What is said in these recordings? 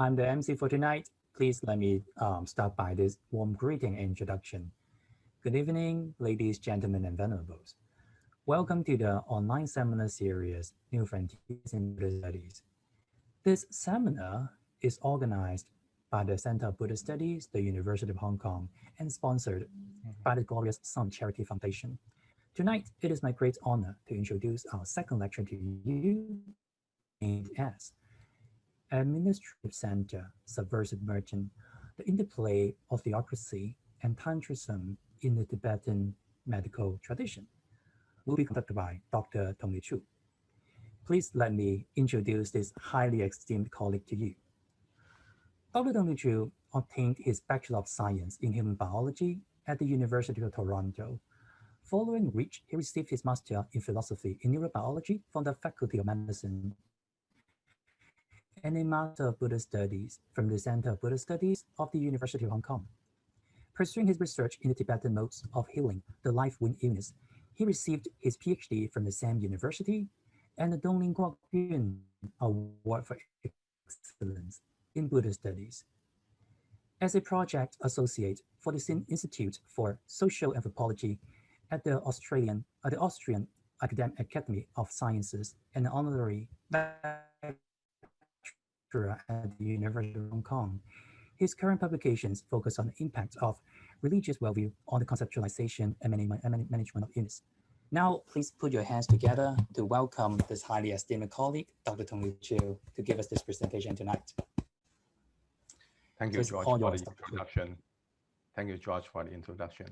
I'm the MC for tonight. Please let me start by this warm greeting introduction. Good evening, ladies, gentlemen, and venerables. Welcome to the online seminar series, New Frontiers in Buddhist Studies. This seminar is organized by the Center of Buddhist Studies, the University of Hong Kong, and sponsored by the Glorious Sun Charity Foundation. Tonight, it is my great honor to introduce our second lecture to you, named as Administrative Center, Subversive Merchant, the Interplay of Theocracy and Tantrism in the Tibetan Medical Tradition, will be conducted by Dr. Tony Chui. Please let me introduce this highly esteemed colleague to you. Dr. Tony Chui obtained his Bachelor of Science in Human Biology at the University of Toronto, following which he received his Master in Philosophy in Neurobiology from the Faculty of Medicine and a Master of Buddhist Studies from the Center of Buddhist Studies of the University of Hong Kong. Pursuing his research in the Tibetan modes of healing the life-wound illness, he received his PhD from the same university and the Dongling Guoyun Award for Excellence in Buddhist Studies. As a project associate for the Sin Institute for Social Anthropology at the Austrian Academy of Sciences and an honorary at the University of Hong Kong. His current publications focus on the impact of religious worldview on the conceptualization and management of illness. Now, please put your hands together to welcome this highly esteemed colleague, Dr. Tony Chui, to give us this presentation tonight. Thank you, George, for the introduction. Thank you, George, for the introduction.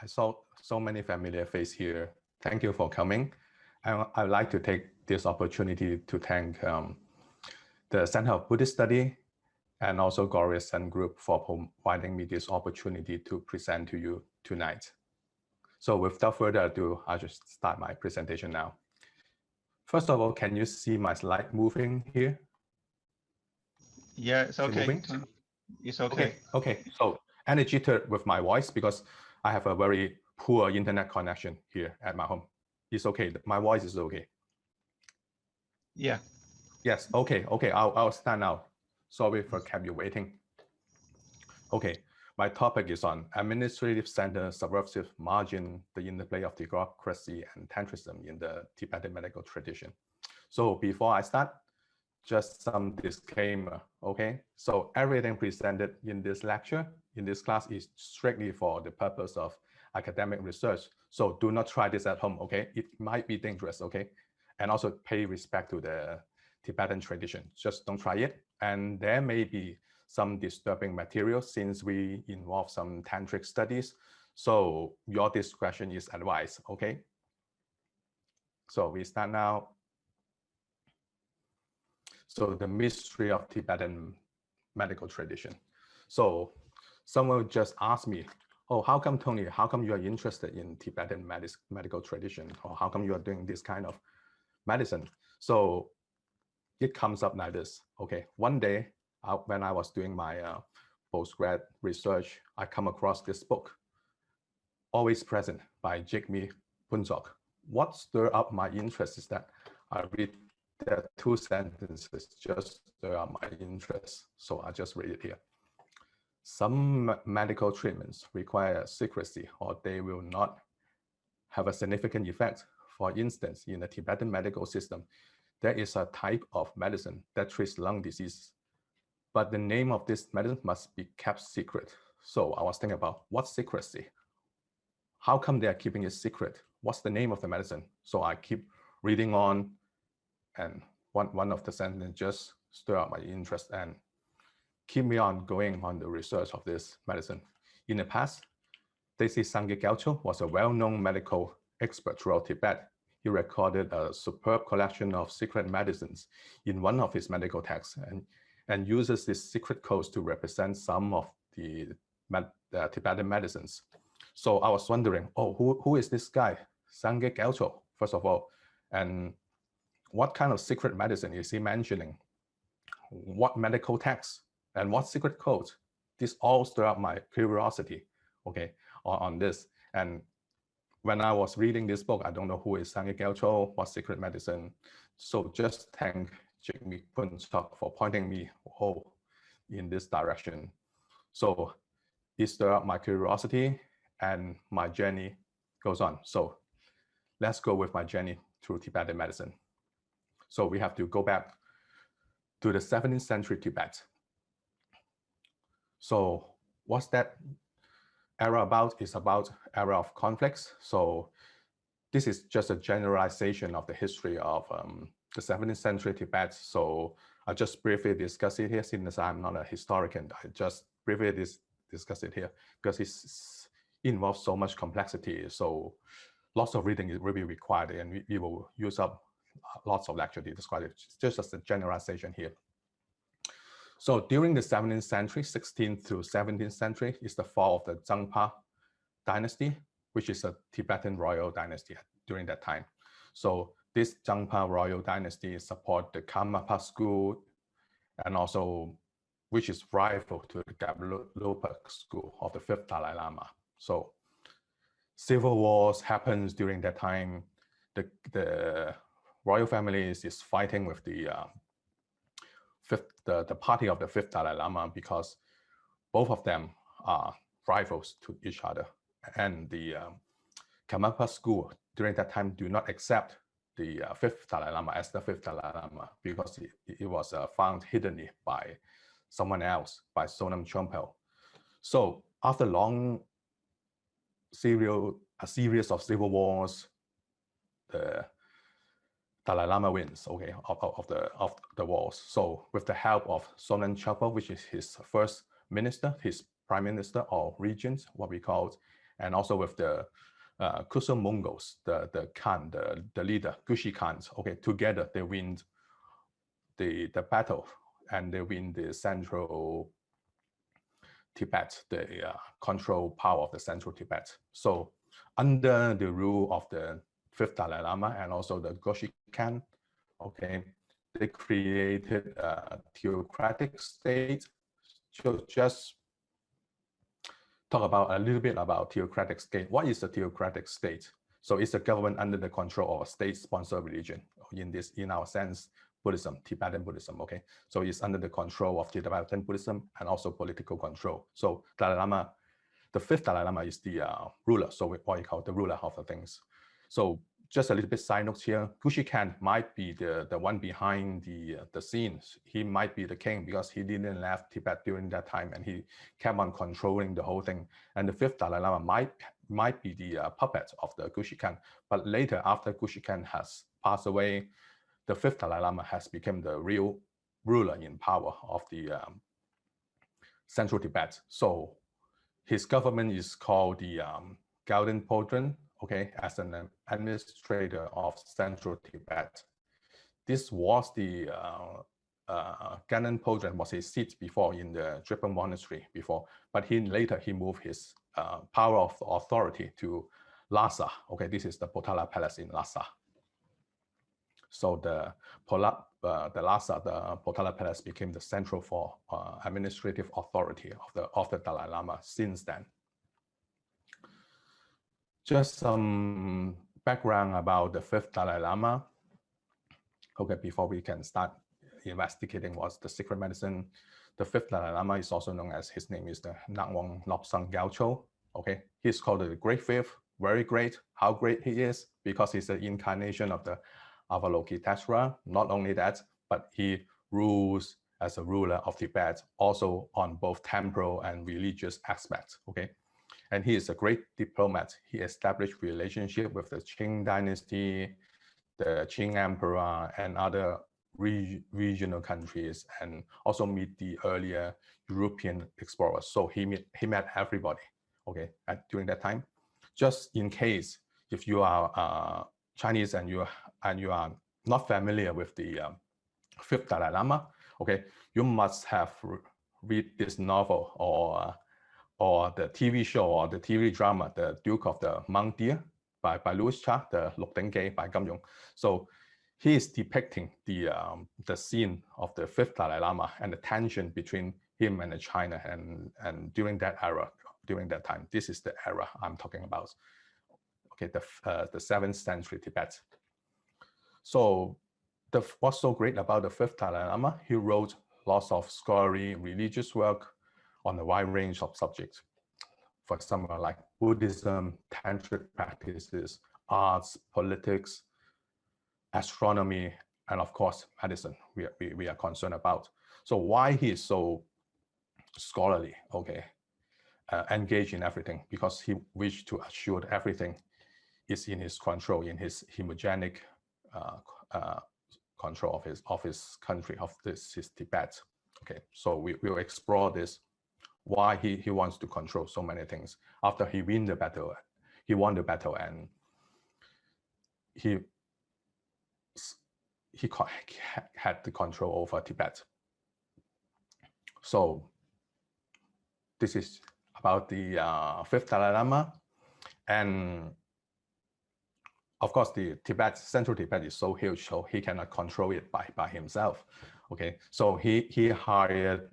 I saw so many familiar faces here. Thank you for coming. I'd like to take this opportunity to thank the Center of Buddhist Study and also Glorious Sun Group for providing me this opportunity to present to you tonight. So without further ado, I'll just start my presentation now. First of all, can you see my slide moving here? Yeah, it's okay. It's okay. Okay. So any jitter with my voice because I have a very poor internet connection here at my home. It's okay. My voice is okay. Yeah. Yes. Okay. I'll stand now. Sorry for kept you waiting. Okay. My topic is on Administrative Center, Subversive Margin, the Interplay of Theocracy and Tantrism in the Tibetan Medical Tradition. So before I start, just some disclaimer, okay? So everything presented in this lecture, in this class is strictly for the purpose of academic research. So do not try this at home, okay? It might be dangerous, okay? And also pay respect to the Tibetan tradition. Just don't try it. And there may be some disturbing material since we involve some tantric studies. So your discretion is advised, okay? So we start now. So the mystery of Tibetan medical tradition. So someone just asked me, oh, how come, Tony, how come you are interested in Tibetan medical tradition? Or how come you are doing this kind of medicine? So it comes up like this. Okay, one day when I was doing my postgrad research, I come across this book, Always Present by Jigme Punjok. What stirred up my interest is that I read the two sentences just stir up my interest. So I just read it here. Some medical treatments require secrecy or they will not have a significant effect. For instance, in the Tibetan medical system, there is a type of medicine that treats lung disease, but the name of this medicine must be kept secret. So I was thinking about what's secrecy? How come they are keeping it secret? What's the name of the medicine? So I keep reading on, and one of the sentences just stir up my interest and keep me on going on the research of this medicine. In the past, Desi Sangye Gyalcho was a well-known medical expert throughout Tibet. He recorded a superb collection of secret medicines in one of his medical texts and uses these secret codes to represent some of the Tibetan medicines. So I was wondering, oh, who is this guy, Sangye Gyalcho, first of all, and what kind of secret medicine is he mentioning? What medical text and what secret codes? This all stirred up my curiosity, okay, on this. And when I was reading this book, I don't know who is Sangye Gyalcho, what secret medicine. So just thank Jigme Punjok for pointing me, oh, in this direction. So it stirred up my curiosity and my journey goes on. So let's go with my journey through Tibetan medicine. So we have to go back to the 17th century Tibet. So what's that era about? It's about era of conflicts. So this is just a generalization of the history of the 17th century Tibet. So I'll just briefly discuss it here, since I'm not a historian. I just briefly discuss it here because it involves so much complexity. So lots of reading is really required, and we will use up lots of lecture to describe it, just as a generalization here. So during the 17th century, 16th to 17th century, is the fall of the Zhengpa dynasty, which is a Tibetan royal dynasty during that time. So this Zhengpa royal dynasty support the Karmapa school, and also which is rival to the Gelugpa school of the 5th Dalai Lama. So civil wars happens during that time. The royal families is fighting with the party of the 5th Dalai Lama, because both of them are rivals to each other. And the Karmapa school during that time do not accept the 5th Dalai Lama as the 5th Dalai Lama, because it was found hiddenly by someone else, by Sonam Chömpa. So after a series of civil wars, the Dalai Lama wins, okay, of the wars. So with the help of Sonam Chömpa, which is his first minister, his prime minister or regent, what we call it, and also with the Kusum Mongols, the Khan, the leader, Gushi Khans, okay, together they win the battle, and they win the central Tibet, the control power of the central Tibet. So under the rule of the 5th Dalai Lama and also the Gushi Khan, okay, they created a theocratic state. So just talk about a little bit about theocratic state. What is a theocratic state? So it's a government under the control of a state-sponsored religion. In our sense, Buddhism, Tibetan Buddhism, okay? So it's under the control of Tibetan Buddhism and also political control. So Dalai Lama, the 5th Dalai Lama is the ruler, so what you call the ruler of the things. So just a little bit side notes here. Gushi Khan might be the one behind the scenes. He might be the king because he didn't leave Tibet during that time, and he kept on controlling the whole thing. And the 5th Dalai Lama might be the puppet of the Gushi Khan. But later, after Gushi Khan has passed away, the 5th Dalai Lama has become the real ruler in power of the central Tibet. So his government is called the Golden Podran, okay, as an administrator of central Tibet. This was the Golden Podran was his seat before in the Drippa monastery before, but later he moved his power of authority to Lhasa. Okay, this is the Potala Palace in Lhasa. So the Lhasa, the Potala Palace became the central for administrative authority of the Dalai Lama since then. Just some background about the 5th Dalai Lama. Okay, before we can start investigating what's the secret medicine, the 5th Dalai Lama is also known as, his name is the Ngawang Lobsang Gyalcho. Okay, he's called the Great Fifth, very great. How great he is? Because he's the incarnation of the Avalokiteshvara. Not only that, but he rules as a ruler of Tibet, also on both temporal and religious aspects. Okay. And he is a great diplomat. He established relationship with the Qing dynasty, the Qing emperor, and other regional countries, and also meet the earlier European explorers. So he met everybody, okay, during that time. Just in case, if you are Chinese and you are not familiar with the 5th Dalai Lama, okay, you must have read this novel or the TV show or the TV drama, The Duke of the Monk Deer by Louis Cha, the Lục Đỉnh Kế by Kim Yong. So he is depicting the scene of the 5th Dalai Lama and the tension between him and China, and during that era, during that time. This is the era I'm talking about. Okay, the 7th century Tibet. So what's so great about the 5th Dalai Lama? He wrote lots of scholarly religious work on a wide range of subjects. For example, like Buddhism, Tantric practices, arts, politics, astronomy, and of course, medicine we are concerned about. So why he is so scholarly, okay, engaged in everything? Because he wished to assure everything is in his control, in his homogenic control of his country, of his Tibet. Okay, so we will explore this, why he wants to control so many things. After he won the battle, and he had the control over Tibet. So this is about the fifth Dalai Lama, and of course the central Tibet is so huge, so he cannot control it by himself. Okay, so he hired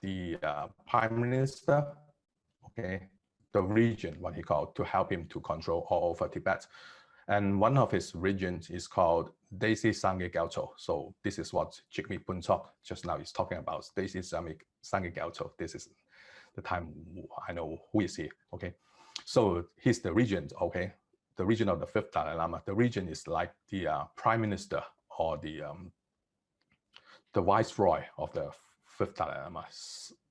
the prime minister, okay, the regent, what he called, to help him to control all over Tibet. And one of his regions is called Desi Sangye Gyaltso. So this is what Jigme Puntok just now is talking about. Desi Sangye Gyaltso. This is the time I know who is he. Okay, so he's the regent. Okay, the region of the fifth Dalai Lama. The region is like the prime minister or the viceroy of the fifth Dalai Lama,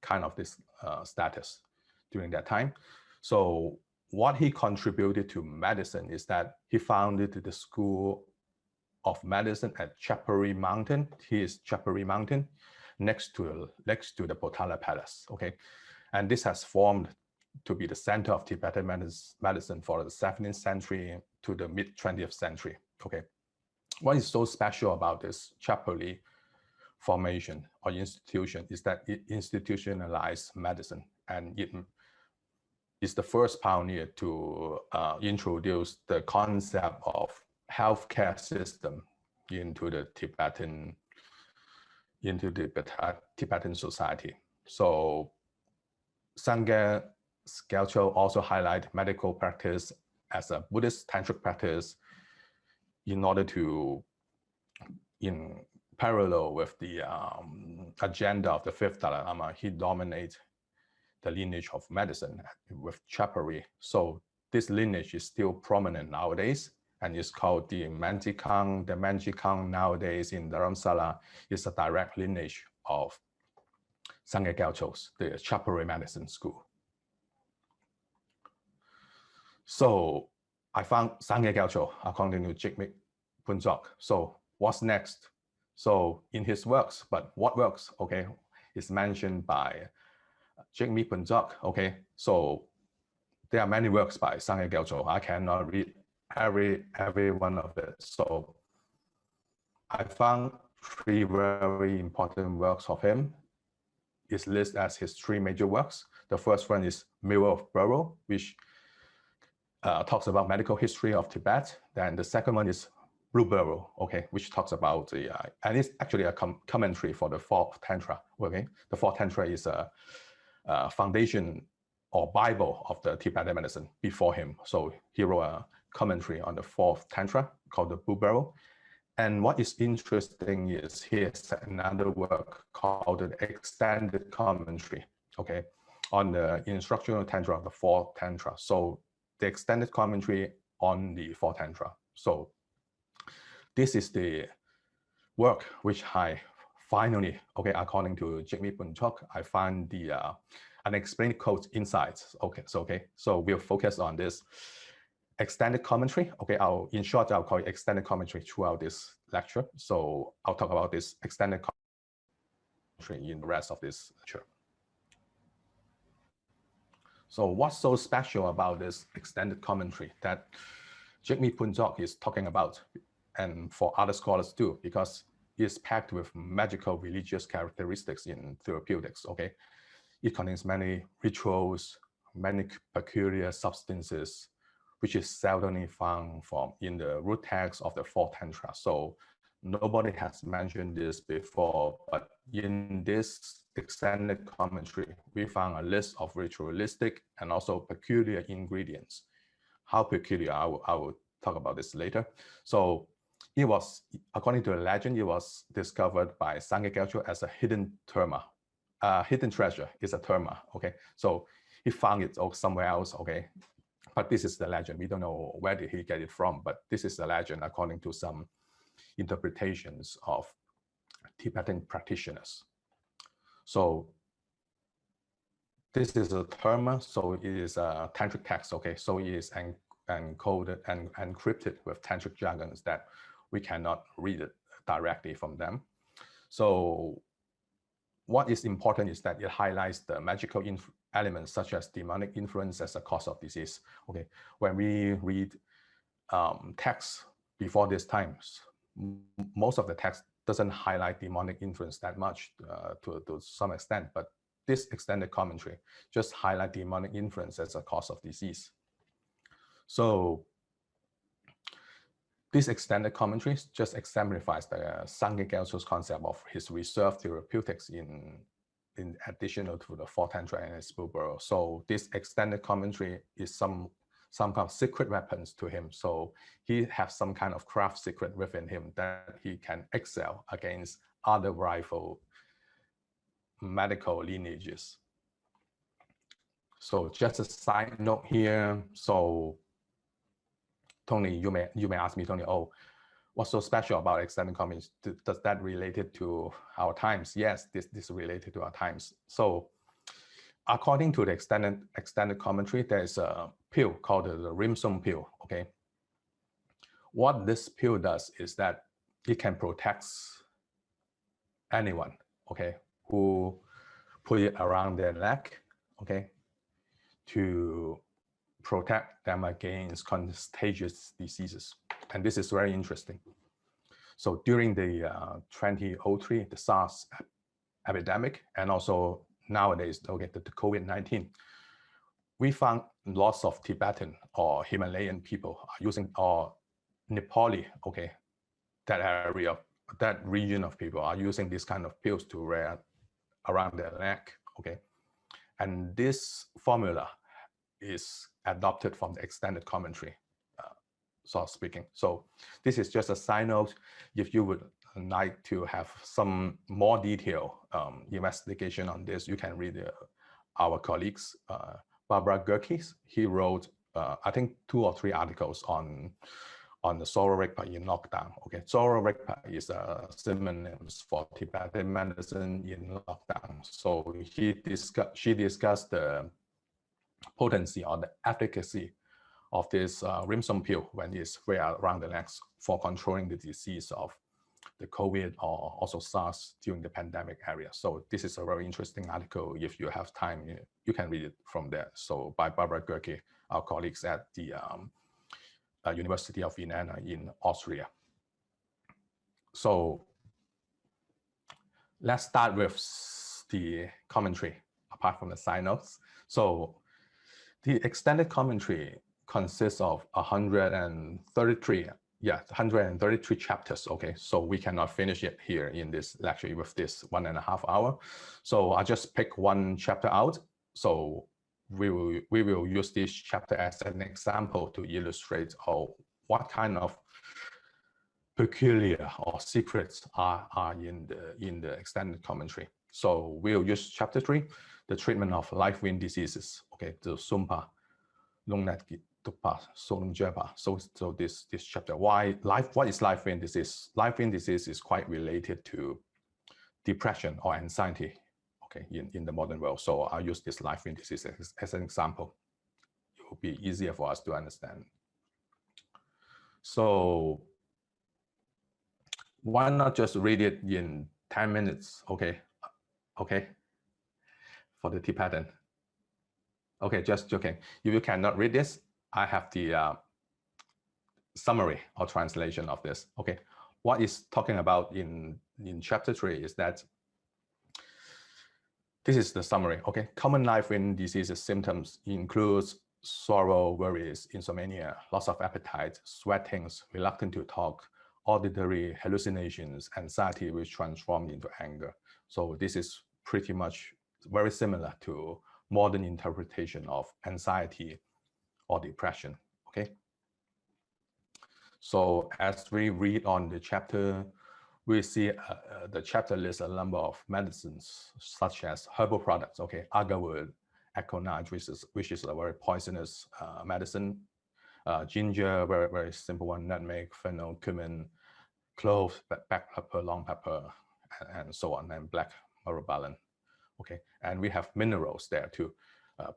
kind of this status during that time. So what he contributed to medicine is that he founded the school of medicine at Chapari Mountain. He is Chapari Mountain, next to the Potala Palace. Okay, and this has formed to be the center of Tibetan medicine for the 17th century to the mid 20th century. Okay, what is so special about this Chapari formation or institution is that it institutionalized medicine, and it is the first pioneer to introduce the concept of healthcare system into the Tibetan society. So Sangye Gyaltso also highlight medical practice as a Buddhist Tantric practice in order to, in parallel with the agenda of the fifth Dalai Lama, he dominates the lineage of medicine with Chapari. So this lineage is still prominent nowadays, and is called the Manjikang. The Manjikang nowadays in Dharamsala is a direct lineage of Sangye Gyaltso's, the Chapari medicine school. So I found Sangye Gyaltso according to Jigme Puntok. So what's next? So in his works, but what works, okay, is mentioned by Jigme Puntok. Okay, so there are many works by Sangye Gyaltso. I cannot read every one of it. So I found 3 very important works of him. Is listed as his 3 major works. The first one is Mirror of Burrow, which talks about medical history of Tibet. Then the second one is Blue Burrow, okay, which talks about the, and it's actually a commentary for the fourth Tantra, okay? The fourth Tantra is a foundation or Bible of the Tibetan medicine before him. So he wrote a commentary on the fourth Tantra called the Blue Burrow. And what is interesting is here's another work called the Extended Commentary, okay, on the instructional Tantra of the fourth Tantra. So the extended commentary on the fourth Tantra. So this is the work which I finally, okay, according to Jigme Puntok, I find the unexplained quotes insights. Okay, so we'll focus on this extended commentary. Okay, in short, I'll call it extended commentary throughout this lecture. So I'll talk about this extended commentary in the rest of this lecture. So what's so special about this extended commentary that Jigme Puntok is talking about, and for other scholars too, because it's packed with magical religious characteristics in therapeutics, okay? It contains many rituals, many peculiar substances, which is seldomly found in the root text of the fourth Tantra. So nobody has mentioned this before, but in this extended commentary, we found a list of ritualistic and also peculiar ingredients. How peculiar, I will talk about this later. So it was, according to the legend, it was discovered by Sangye Gyaltso as a hidden terma. Hidden treasure is a terma, okay? So he found it somewhere else, okay? But this is the legend. We don't know where did he get it from, but this is the legend according to some interpretations of Tibetan practitioners. So this is a terma, so it is a Tantric text, okay? So it is encoded and encrypted with Tantric jargons that we cannot read it directly from them. So what is important is that it highlights the magical elements such as demonic influence as a cause of disease. Okay, when we read texts before this times, most of the text doesn't highlight demonic influence that much to some extent, but this extended commentary just highlight demonic influence as a cause of disease. So this extended commentary just exemplifies the Sangye Gyaltso's concept of his reserved therapeutics in additional to the four Tantra and his Buddha. So this extended commentary is some kind of secret weapons to him. So he has some kind of craft secret within him that he can excel against other rival medical lineages. So just a side note here. So Tony, you may ask me, Tony, oh, what's so special about extended commentary? Does that related to our times? Yes, this is related to our times. So according to the extended commentary, there is a pill called the Rimsum pill, okay? What this pill does is that it can protect anyone, okay, who put it around their neck, okay, to protect them against contagious diseases. And this is very interesting. So during the 2003, the SARS epidemic, and also nowadays, okay, the COVID-19, we found lots of Tibetan or Himalayan people are using, or Nepali, okay, that area, that region of people are using this kind of pills to wear around their neck, okay. And this formula is adopted from the extended commentary, so speaking. So this is just a side note. If you would like to have some more detailed investigation on this, you can read our colleagues, Barbara Gerkes. He wrote, I think 2 or 3 articles on the Soro Rigpa in lockdown. Okay, Soro Rigpa is a synonym for Tibetan medicine in lockdown. So she discussed the potency or the efficacy of this Rimsum pill when it's wear around the legs for controlling the disease of the COVID or also SARS during the pandemic area. So this is a very interesting article. If you have time, you can read it from there. So by Barbara Gerke, our colleagues at the University of Vienna in Austria. So let's start with the commentary apart from the side notes. So the extended commentary consists of 133 chapters, okay? So we cannot finish it here in this lecture with this 1.5 hour. So I just pick one chapter out. So we will use this chapter as an example to illustrate what kind of peculiar or secrets are in the extended commentary. So we'll use chapter 3, the treatment of life-wind diseases, okay, the Sumpa, Lungnet Tukpa, Solungjeba. So this chapter, what is life-wind disease? Life-wind disease is quite related to depression or anxiety, okay, in the modern world. So I'll use this life-wind disease as an example. It will be easier for us to understand. So why not just read it in 10 minutes, okay? Okay, for the Tibetan. Okay, just joking. If you cannot read this, I have the summary or translation of this. Okay, what is talking about in chapter 3 is that this is the summary. Okay, common life-wind diseases symptoms includes sorrow, worries, insomnia, loss of appetite, sweatings, reluctant to talk, auditory hallucinations, anxiety which transformed into anger. So this is pretty much very similar to modern interpretation of anxiety or depression, okay? So as we read on the chapter, we see the chapter lists a number of medicines, such as herbal products, okay, agarwood, aconite, which is a very poisonous medicine, ginger, very, very simple one, nutmeg, fennel, cumin, cloves, black pepper, long pepper, and so on, and black myrobalan, okay, and we have minerals there too,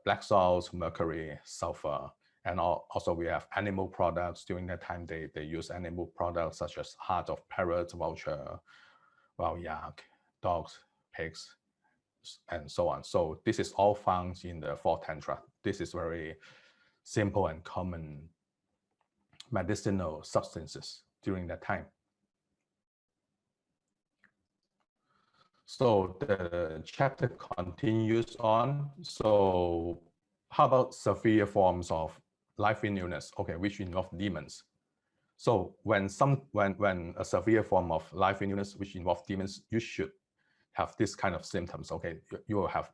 black salt, mercury, sulfur, and also we have animal products. During that time, they use animal products such as heart of parrot, vulture, wild yak, dogs, pigs, and so on. So this is all found in the fourth tantra. This is very simple and common medicinal substances during that time. So the chapter continues on. So how about severe forms of life in illness, okay, which involve demons? So when a severe form of life in illness which involve demons, you should have this kind of symptoms, okay? You will have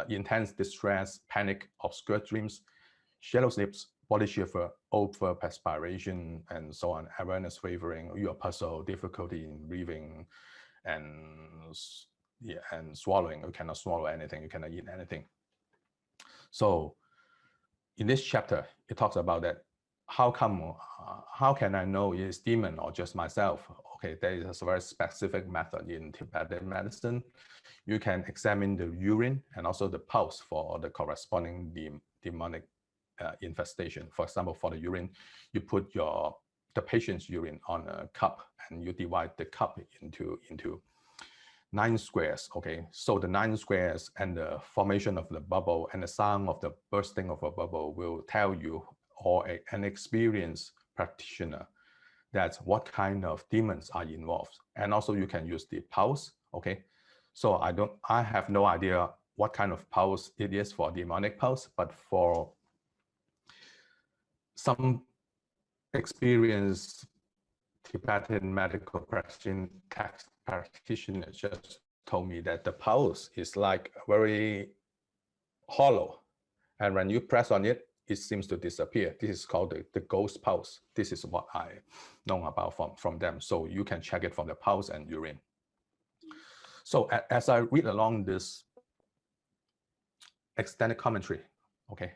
intense distress, panic, obscure dreams, shallow sleeps, body shiver, over perspiration, and so on, awareness wavering, you are puzzled, difficulty in breathing, and swallowing. You cannot swallow anything, you cannot eat anything. So in this chapter, it talks about that. How can I know it's demon or just myself? Okay, there is a very specific method in Tibetan medicine. You can examine the urine and also the pulse for the corresponding demonic infestation. For example, for the urine, you put the patient's urine on a cup and you divide the cup into 9 squares, okay? So the 9 squares and the formation of the bubble and the sound of the bursting of a bubble will tell you, or an experienced practitioner, that's what kind of demons are involved. And also you can use the pulse, okay? So I have no idea what kind of pulse it is for demonic pulse, but for some experienced Tibetan medical practitioner just told me that the pulse is like very hollow, and when you press on it, it seems to disappear. This is called the ghost pulse. This is what I know about from them. So you can check it from the pulse and urine. So as I read along this extended commentary, okay,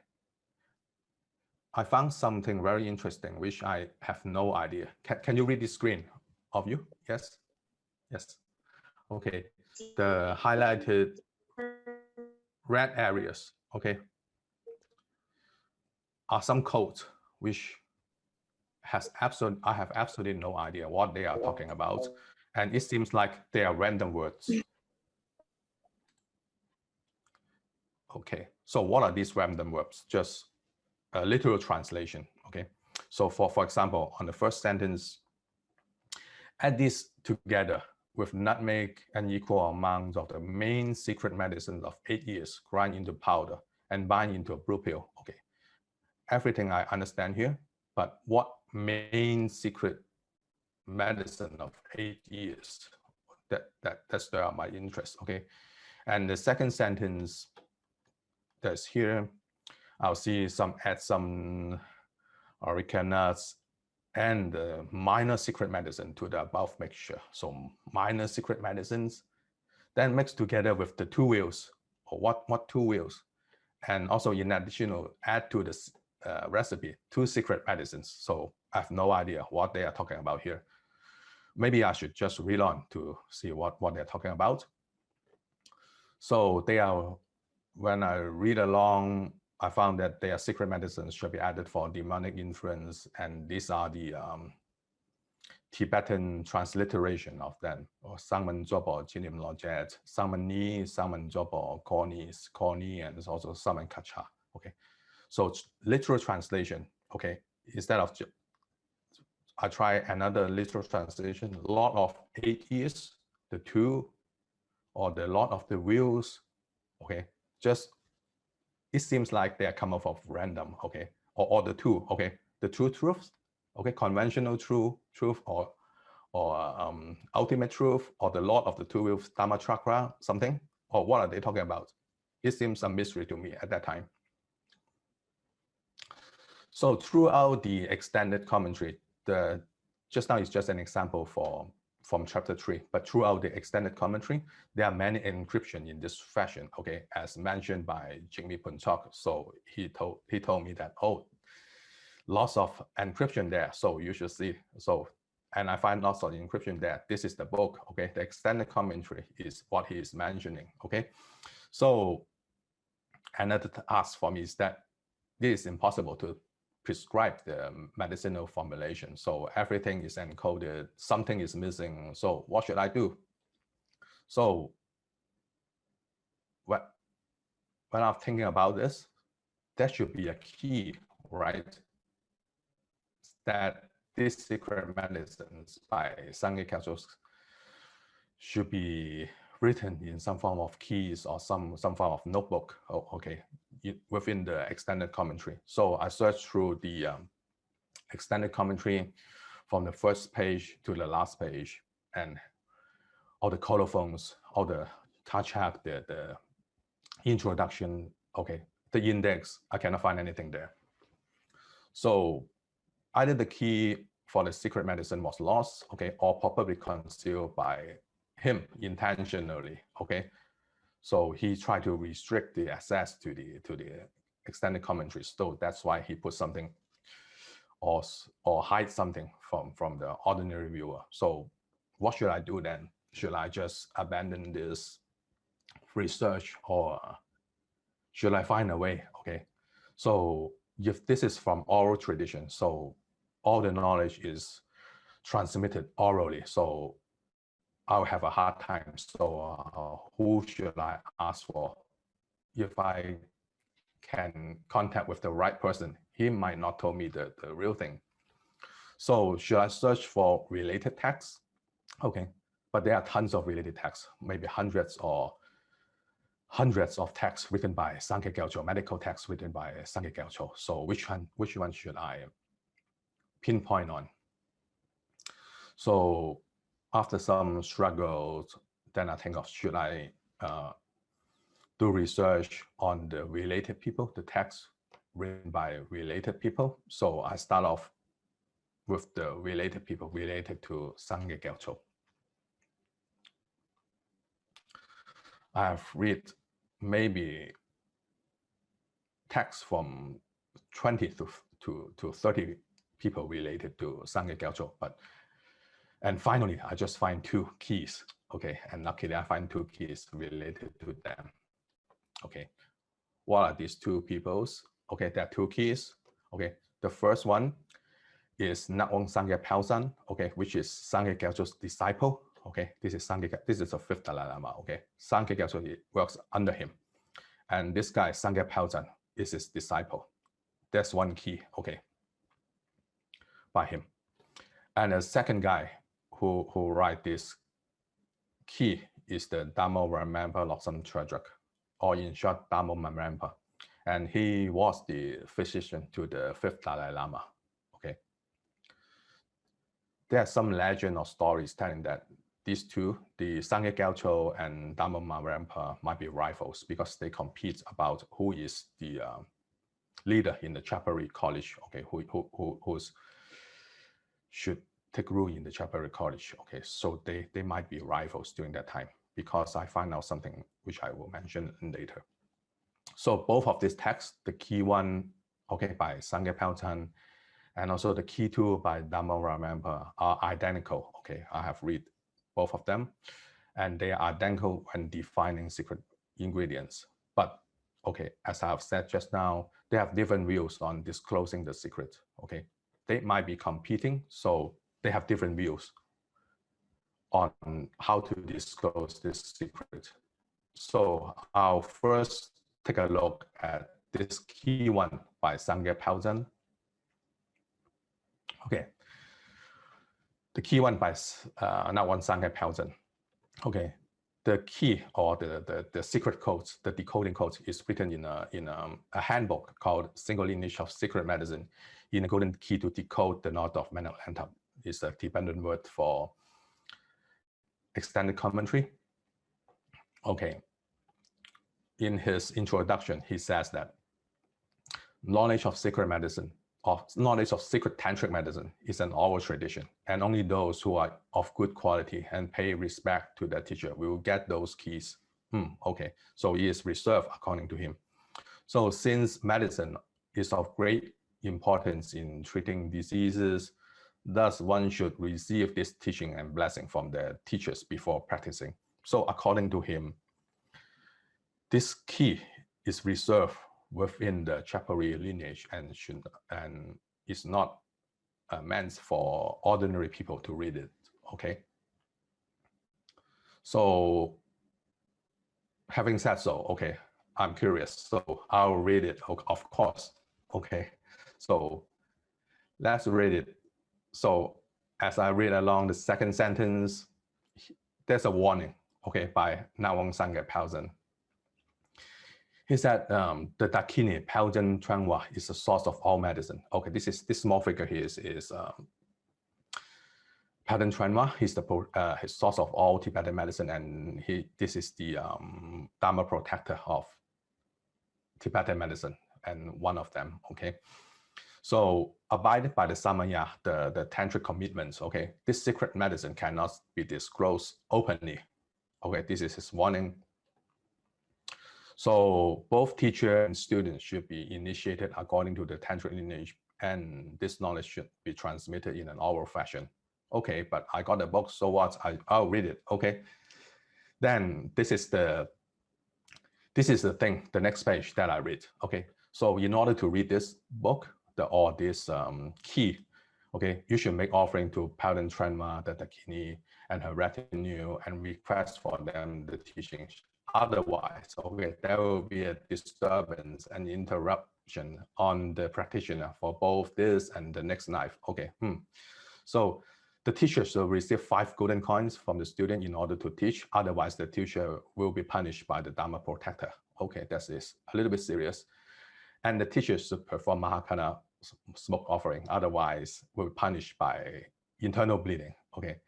I found something very interesting, which I have no idea. Can you read the screen of you? Yes? Yes. Okay. The highlighted red areas, okay, are some codes which I have absolutely no idea what they are talking about. And it seems like they are random words. Okay, so what are these random words? Just a literal translation, okay? So for example, on the first sentence, add this together with nutmeg and equal amounts of the main secret medicine of 8 years, grind into powder and bind into a blue pill. Okay, everything I understand here, but what main secret medicine of 8 years? That's where my interest. Okay, and the second sentence that's here, I'll see add some areca nuts and minor secret medicine to the above mixture. So minor secret medicines, then mixed together with the 2 wheels, or what 2 wheels, and also in addition, add to this recipe 2 secret medicines. So I have no idea what they are talking about here. Maybe I should just read on to see what they're talking about. So they are, when I read along, I found that their secret medicines should be added for demonic influence, and these are the Tibetan transliteration of them, or Sangmen Zobo, Jinim Lojet, Sangmen Ni, Sangmen Zobo, Korni, and there's also Sangmen Kacha. Okay, so literal translation. Okay, instead of I try another literal translation, lot of 8 years, the 2, or the lot of the wheels. Okay, just it seems like they are come up of random. Okay, or the 2. Okay, the 2 truths. Okay, conventional truth, or ultimate truth, or the Lord of the 2 wheels, Dharma Chakra, something, or what are they talking about? It seems a mystery to me at that time. So throughout the extended commentary, the just now it's just an example from chapter 3, but throughout the extended commentary, there are many encryption in this fashion, okay, as mentioned by Jingmi Punchok. So he told me that, oh, lots of encryption there, so you should see. So, and I find lots of encryption there. This is the book, okay, the extended commentary is what he is mentioning, okay. So another task for me is that this is impossible to prescribe the medicinal formulation. So everything is encoded, something is missing. So what should I do? So when I'm thinking about this, that should be a key, right? That these secret medicines by Sangye Gyaltso should be written in some form of keys or some form of notebook, okay, within the extended commentary. So I searched through the extended commentary from the first page to the last page, and all the colophons, all the kachak, the introduction, okay, the index, I cannot find anything there. So either the key for the secret medicine was lost, okay, or probably concealed by him intentionally, okay. So he tried to restrict the access to the extended commentary. So that's why he put something or hide something from the ordinary viewer. So what should I do then? Should I just abandon this research, or should I find a way? Okay. So if this is from oral tradition, so all the knowledge is transmitted orally, so I'll have a hard time. So who should I ask for? If I can contact with the right person, he might not tell me the real thing. So should I search for related texts? Okay, but there are tons of related texts, maybe hundreds of texts written by Sangye Gyaltso, medical texts written by Sangye Gyaltso. So which one should I pinpoint on? So after some struggles, then I think of, should I do research on the related people, the texts written by related people? So I start off with the related people related to Sangye Gyaltso. I have read maybe texts from 20 to 30 people related to Sangye Gyaltso, and finally I just find 2 keys, okay, and luckily I find 2 keys related to them. Okay, what are these 2 peoples? Okay, there are 2 keys. Okay, the first one is Naong Sangye Pelsan, okay, which is Sangye Gyaltso's disciple. Okay, this is the 5th Dalai Lama. Okay, Sangye Gyaltso works under him, and this guy Sangye Pelsan is his disciple. That's 1 key, okay, by him. And the second guy who write this key is the Dhammo Ramampa Lobsang Tredrak, or in short, Dhammo Ramampa, and he was the physician to the 5th Dalai Lama. Okay, there are some legend or stories telling that these 2, the Sangye Gyaltso and Dhammo Ramampa, might be rivals because they compete about who is the leader in the Chapari college. Okay, who should take rule in the Chapari college. Okay, so they might be rivals during that time, because I find out something which I will mention later. So both of these texts, the key one, okay, by Sangye Pelsan, and also the key 2 by Dhammo Ramampa are identical. Okay, I have read both of them, and they are identical when defining secret ingredients. But okay, as I have said just now, they have different views on disclosing the secret. Okay, they might be competing, so they have different views on how to disclose this secret. So I'll first take a look at this key one by Sangye Pelsan. Okay, the key one by Naong Sangye Pelsan. Okay, the key, or the secret codes, the decoding codes, is written in a handbook called Single Lineage of Secret Medicine, in a golden key to decode the knot of mental antap. Is a Tibetan word for extended commentary. Okay, in his introduction, he says that knowledge of secret medicine of knowledge of secret tantric medicine is an oral tradition, and only those who are of good quality and pay respect to their teacher will get those keys. Okay, so it is reserved according to him. So since medicine is of great importance in treating diseases, thus one should receive this teaching and blessing from the teachers before practicing. So according to him, this key is reserved within the Chapari lineage and is not meant for ordinary people to read it. Okay. So having said so, okay, I'm curious, so I'll read it, of course. Okay, so let's read it. So as I read along the second sentence, there's a warning, okay, by Nawang Sangye Pelzen. He said, the Dakini Pelzen Tranwa is the source of all medicine. Okay, this small figure here is Pelzen Tranwa. He's the his source of all Tibetan medicine, and this is the Dharma protector of Tibetan medicine, and one of them. Okay, so abided by the Samaya, the Tantric commitments. Okay, this secret medicine cannot be disclosed openly. Okay, this is his warning. So both teacher and students should be initiated according to the Tantric lineage, and this knowledge should be transmitted in an oral fashion. Okay, but I got the book, so what? I'll read it. Okay, then this is the thing, the next page that I read. Okay, so in order to read this book, or this key, okay, you should make offering to Pelzen Tranwa, the Dakini, and her retinue, and request for them the teachings. Otherwise, okay, there will be a disturbance and interruption on the practitioner for both this and the next life. Okay, so the teacher should receive 5 golden coins from the student in order to teach. Otherwise, the teacher will be punished by the Dharma protector. Okay, that is a little bit serious. And the teacher should perform Mahakana smoke offering. Otherwise, will be punished by internal bleeding. Okay,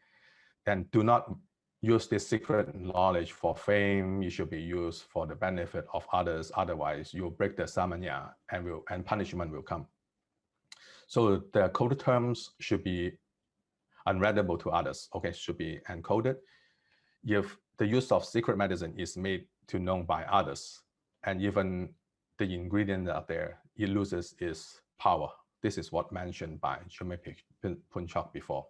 and do not use this secret knowledge for fame. It should be used for the benefit of others. Otherwise, you'll break the samanya and punishment will come. So the coded terms should be unreadable to others. Okay, should be encoded. If the use of secret medicine is made to known by others, and even the ingredient out there, it loses its power. This is what mentioned by Chumi Punchak before.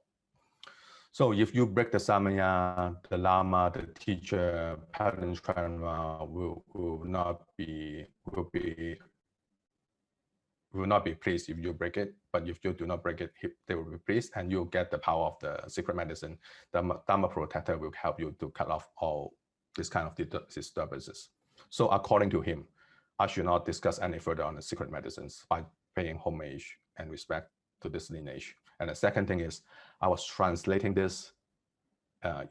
So if you break the samaya, the lama, the teacher, Pelzen Tranwa will not be pleased if you break it. But if you do not break it, they will be pleased, and you'll get the power of the secret medicine. The Dharma protector will help you to cut off all this kind of disturbances. So according to him, I should not discuss any further on the secret medicines by paying homage and respect to this lineage. And the second thing is, I was translating this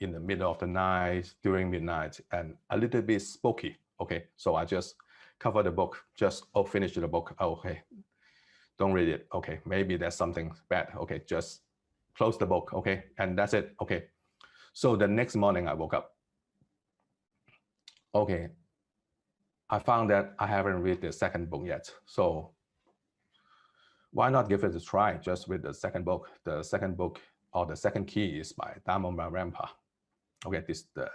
in the middle of the night, during midnight, and a little bit spooky. Okay, so I just cover the book, just finish the book. Oh, okay, don't read it. Okay, maybe there's something bad. Okay, just close the book. Okay, and that's it. Okay, so the next morning I woke up. Okay, I found that I haven't read the second book yet. So why not give it a try? Just read the second book. The second book, or the second key, is by Dhamma Rampa. Okay, this the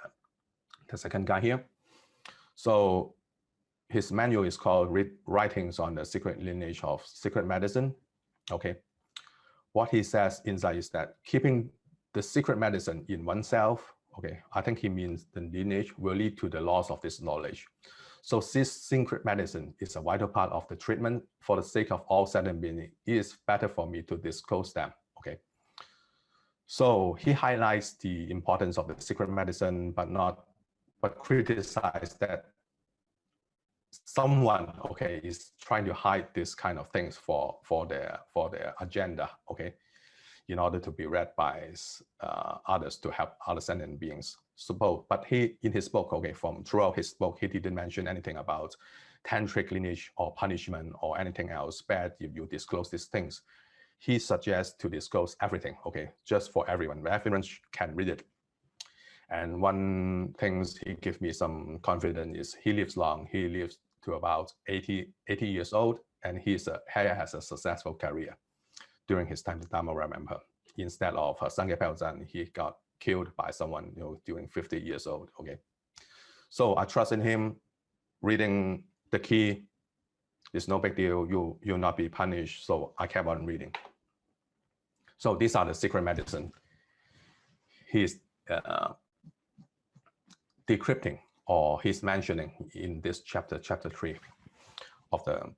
second guy here. So his manual is called Writings on the Secret Lineage of Secret Medicine. Okay, what he says inside is that keeping the secret medicine in oneself, okay, I think he means the lineage, will lead to the loss of this knowledge. So this secret medicine is a vital part of the treatment. For the sake of all sentient beings, it is better for me to disclose them. Okay. So he highlights the importance of the secret medicine, but criticize that someone, okay, is trying to hide this kind of things for their agenda, okay, in order to be read by others, to help other sentient beings. So, but he, in his book, okay, throughout his book, he didn't mention anything about tantric lineage or punishment or anything else bad if you disclose these things. He suggests to disclose everything, okay, just for everyone. Everyone can read it. And one thing he gives me some confidence is he lives long. He lives to about 80 years old. and he has a successful career during his time to Dharma remember. Instead of Sangye Pelzan, he got killed by someone, during 50 years old. Okay, so I trust in him. Reading the key is no big deal. You'll not be punished. So I kept on reading. So these are the secret medicine. He's decrypting, or he's mentioning in this chapter 3 of the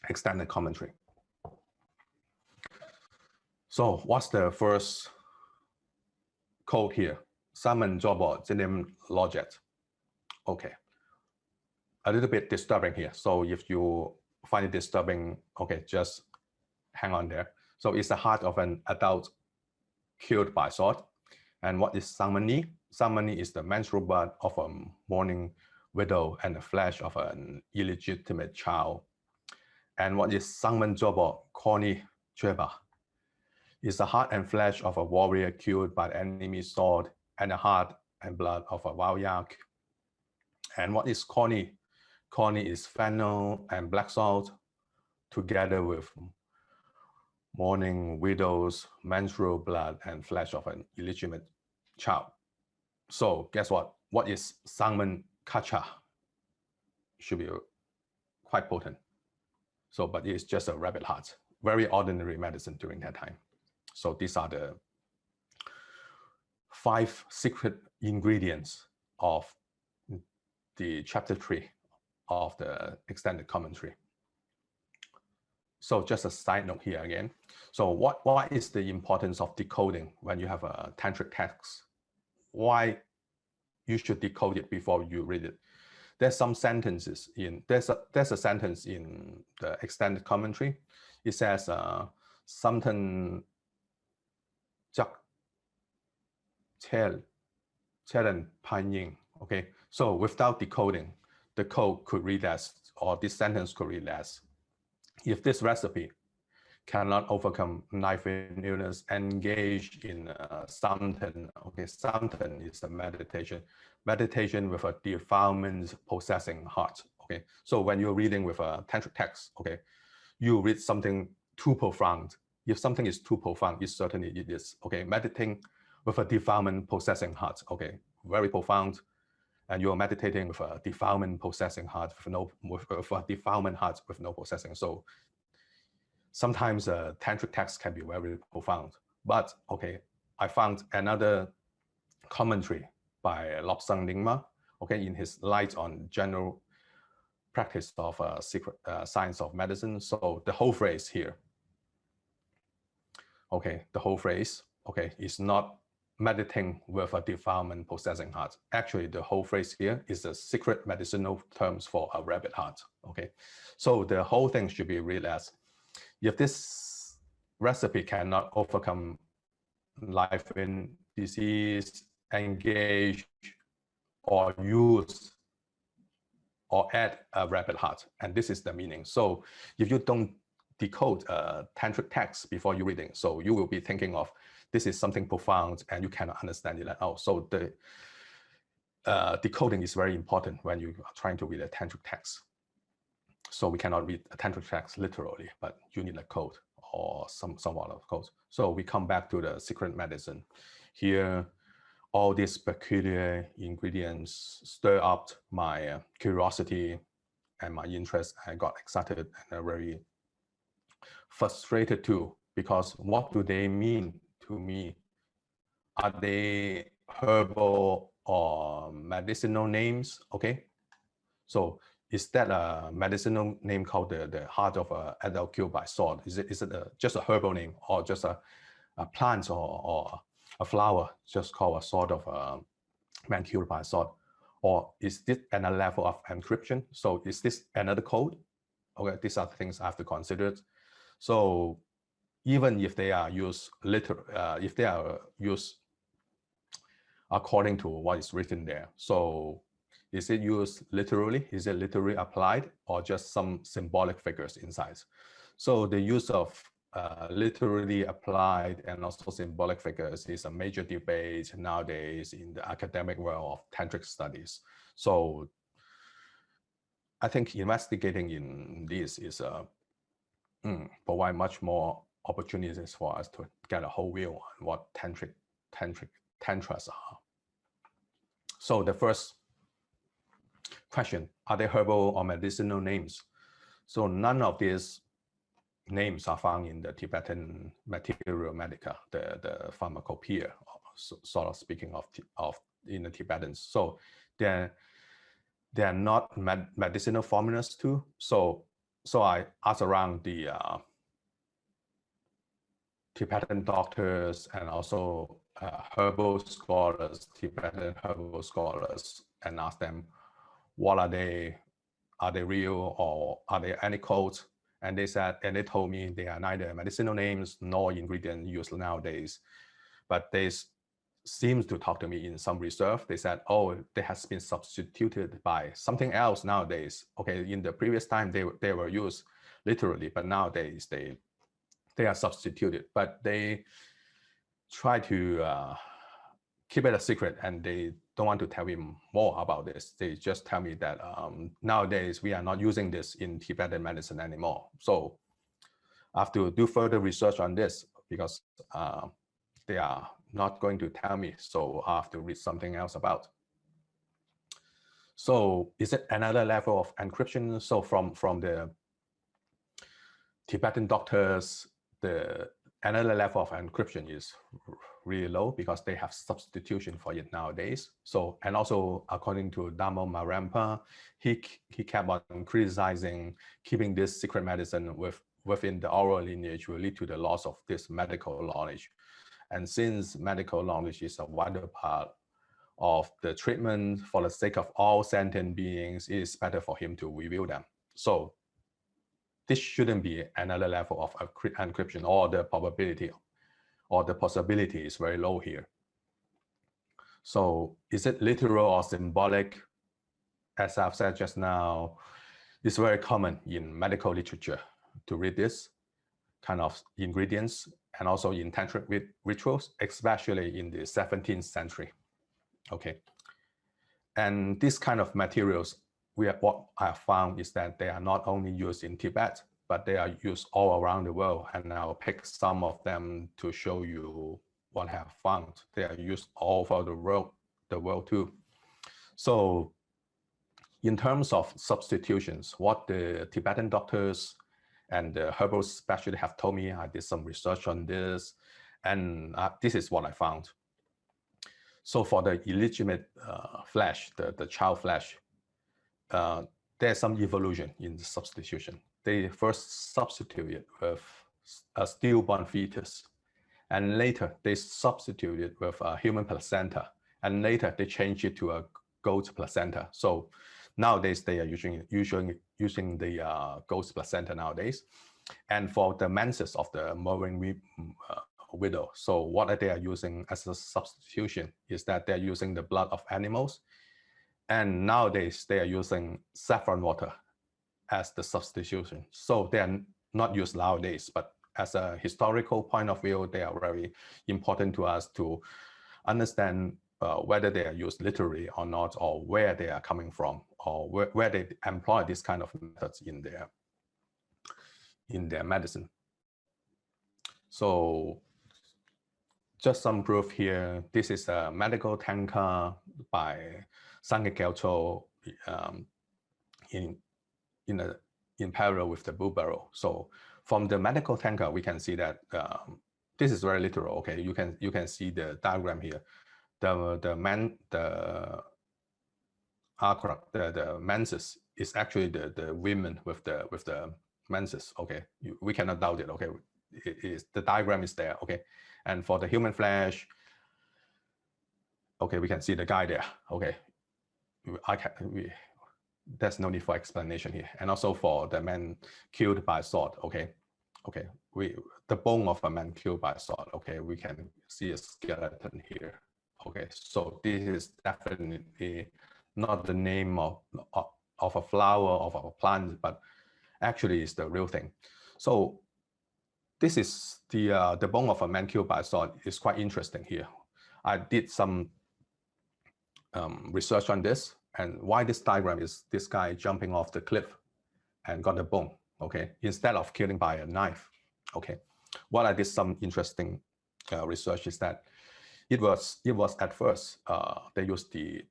extended commentary. So what's the first code here? Summon Jobo Zinim Loget. Okay. A little bit disturbing here. So if you find it disturbing, okay, just hang on there. So it's the heart of an adult killed by sword. And what is Sangmani? Sangmani is the menstrual blood of a mourning widow and the flesh of an illegitimate child. And what is Sangman Jobo Koni Cheba? Is the heart and flesh of a warrior killed by the enemy sword, and the heart and blood of a wild yak. And what is Koni? Koni is fennel and black salt, together with mourning widows, menstrual blood, and flesh of an illegitimate child. So guess what? What is Sangman Kacha? Should be quite potent. So, but it's just a rabbit heart. Very ordinary medicine during that time. So these are the 5 secret ingredients of the chapter 3 of the extended commentary. So just a side note here again. So what is the importance of decoding when you have a tantric text? Why you should decode it before you read it? There's some sentences in, there's a sentence in the extended commentary. It says something okay, so without decoding, the code could read as, or this sentence could read as, if this recipe cannot overcome knife in illness, engage in something. Okay, something is the meditation with a defilement possessing heart. Okay, so when you're reading with a tantric text, okay, you read something too profound. If something is too profound, it certainly it is. Okay, meditating with a defilement possessing heart. Okay, very profound, and you're meditating with a defilement possessing heart with a defilement heart with no possessing. So sometimes a tantric text can be very profound. But okay, I found another commentary by Lobsang Nyingma, okay, in his Light on General Practice of Secret Science of Medicine. So the whole phrase here, okay, the whole phrase, okay, is not meditating with a defilement possessing heart. Actually, the whole phrase here is the secret medicinal terms for a rabbit heart. Okay, so the whole thing should be read as, if this recipe cannot overcome life in disease, engage or use or add a rabbit heart, and this is the meaning. So if you don't decode a tantric text before you reading, so you will be thinking of this is something profound and you cannot understand it at all. So the decoding is very important when you are trying to read a tantric text. So we cannot read a tantric text literally, but you need a code or somewhat of code. So we come back to the secret medicine. Here, all these peculiar ingredients stir up my curiosity and my interest. I got excited and very frustrated too, because what do they mean to me? Are they herbal or medicinal names? Okay, so is that a medicinal name called the heart of an adult killed by sword? Is it just a herbal name, or just a plant or a flower just called a sword of a man killed by a sword? Or is this another level of encryption? So is this another code? Okay, these are the things I have to consider. So even if they are used if they are used according to what is written there, so is it used literally? Is it literally applied, or just some symbolic figures inside? So the use of literally applied and also symbolic figures is a major debate nowadays in the academic world of tantric studies. So I think investigating in this is provide much more opportunities for us to get a whole view on what tantras are. So the first question, are they herbal or medicinal names? So none of these names are found in the Tibetan material medica, the pharmacopoeia, sort of speaking of in the Tibetans. So they're not medicinal formulas too. So I asked around the Tibetan doctors and also herbal scholars, Tibetan herbal scholars, and asked them, what are they real or are there any codes? And they told me they are neither medicinal names nor ingredients used nowadays. But they seems to talk to me in some reserve. They said, oh, they has been substituted by something else nowadays. Okay, in the previous time they were used literally, but nowadays they are substituted. But they try to keep it a secret, and they don't want to tell me more about this. They just tell me that nowadays we are not using this in Tibetan medicine anymore. So I have to do further research on this because they are not going to tell me. So I have to read something else about. So is it another level of encryption? So from the Tibetan doctors, another level of encryption is really low because they have substitution for it nowadays. So, and also according to Dhammo Marampa, he kept on criticizing keeping this secret medicine within the oral lineage will lead to the loss of this medical knowledge. And since medical knowledge is a vital part of the treatment for the sake of all sentient beings, it is better for him to reveal them. So this shouldn't be another level of encryption, or the probability or the possibility is very low here. So is it literal or symbolic? As I've said just now, it's very common in medical literature to read this kind of ingredients, and also in Tantric rituals, especially in the 17th century. Okay. And this kind of materials, what I have found is that they are not only used in Tibet, but they are used all around the world. And I'll pick some of them to show you what I have found. They are used all over the world too. So in terms of substitutions, what the Tibetan doctors and the herbal specialists have told me, I did some research on this, and this is what I found. So for the illegitimate flesh, the child flesh, there's some evolution in the substitution. They first substitute it with a stillborn fetus, and later they substitute it with a human placenta, and later they change it to a goat placenta. So nowadays they are using the goat's placenta nowadays. And for the menses of the mourning widow, so what they are using as a substitution is that they're using the blood of animals. And nowadays they are using saffron water as the substitution. So they are not used nowadays, but as a historical point of view, they are very important to us to understand whether they are used literally or not, or where they are coming from, or where they employ this kind of methods in their medicine. So just some proof here. This is a medical tanka by Sangye Gyaltso in parallel with the Blue Barrel. So from the medical tanka, we can see that this is very literal. Okay, you can see the diagram here. The menses is actually the women with the menses. Okay, we cannot doubt it. Okay, the diagram is there. Okay, and for the human flesh, okay, we can see the guy there. Okay, there's no need for explanation here. And also for the man killed by sword. Okay, the bone of a man killed by sword. Okay, we can see a skeleton here. Okay, so this is definitely not the name of a flower of a plant, but actually is the real thing. So this is the bone of a man killed by sword. Is quite interesting here. I did some research on this, And why this diagram is this guy jumping off the cliff and got a bone, okay, instead of killing by a knife, okay. What I did some interesting research is that it was at first they used the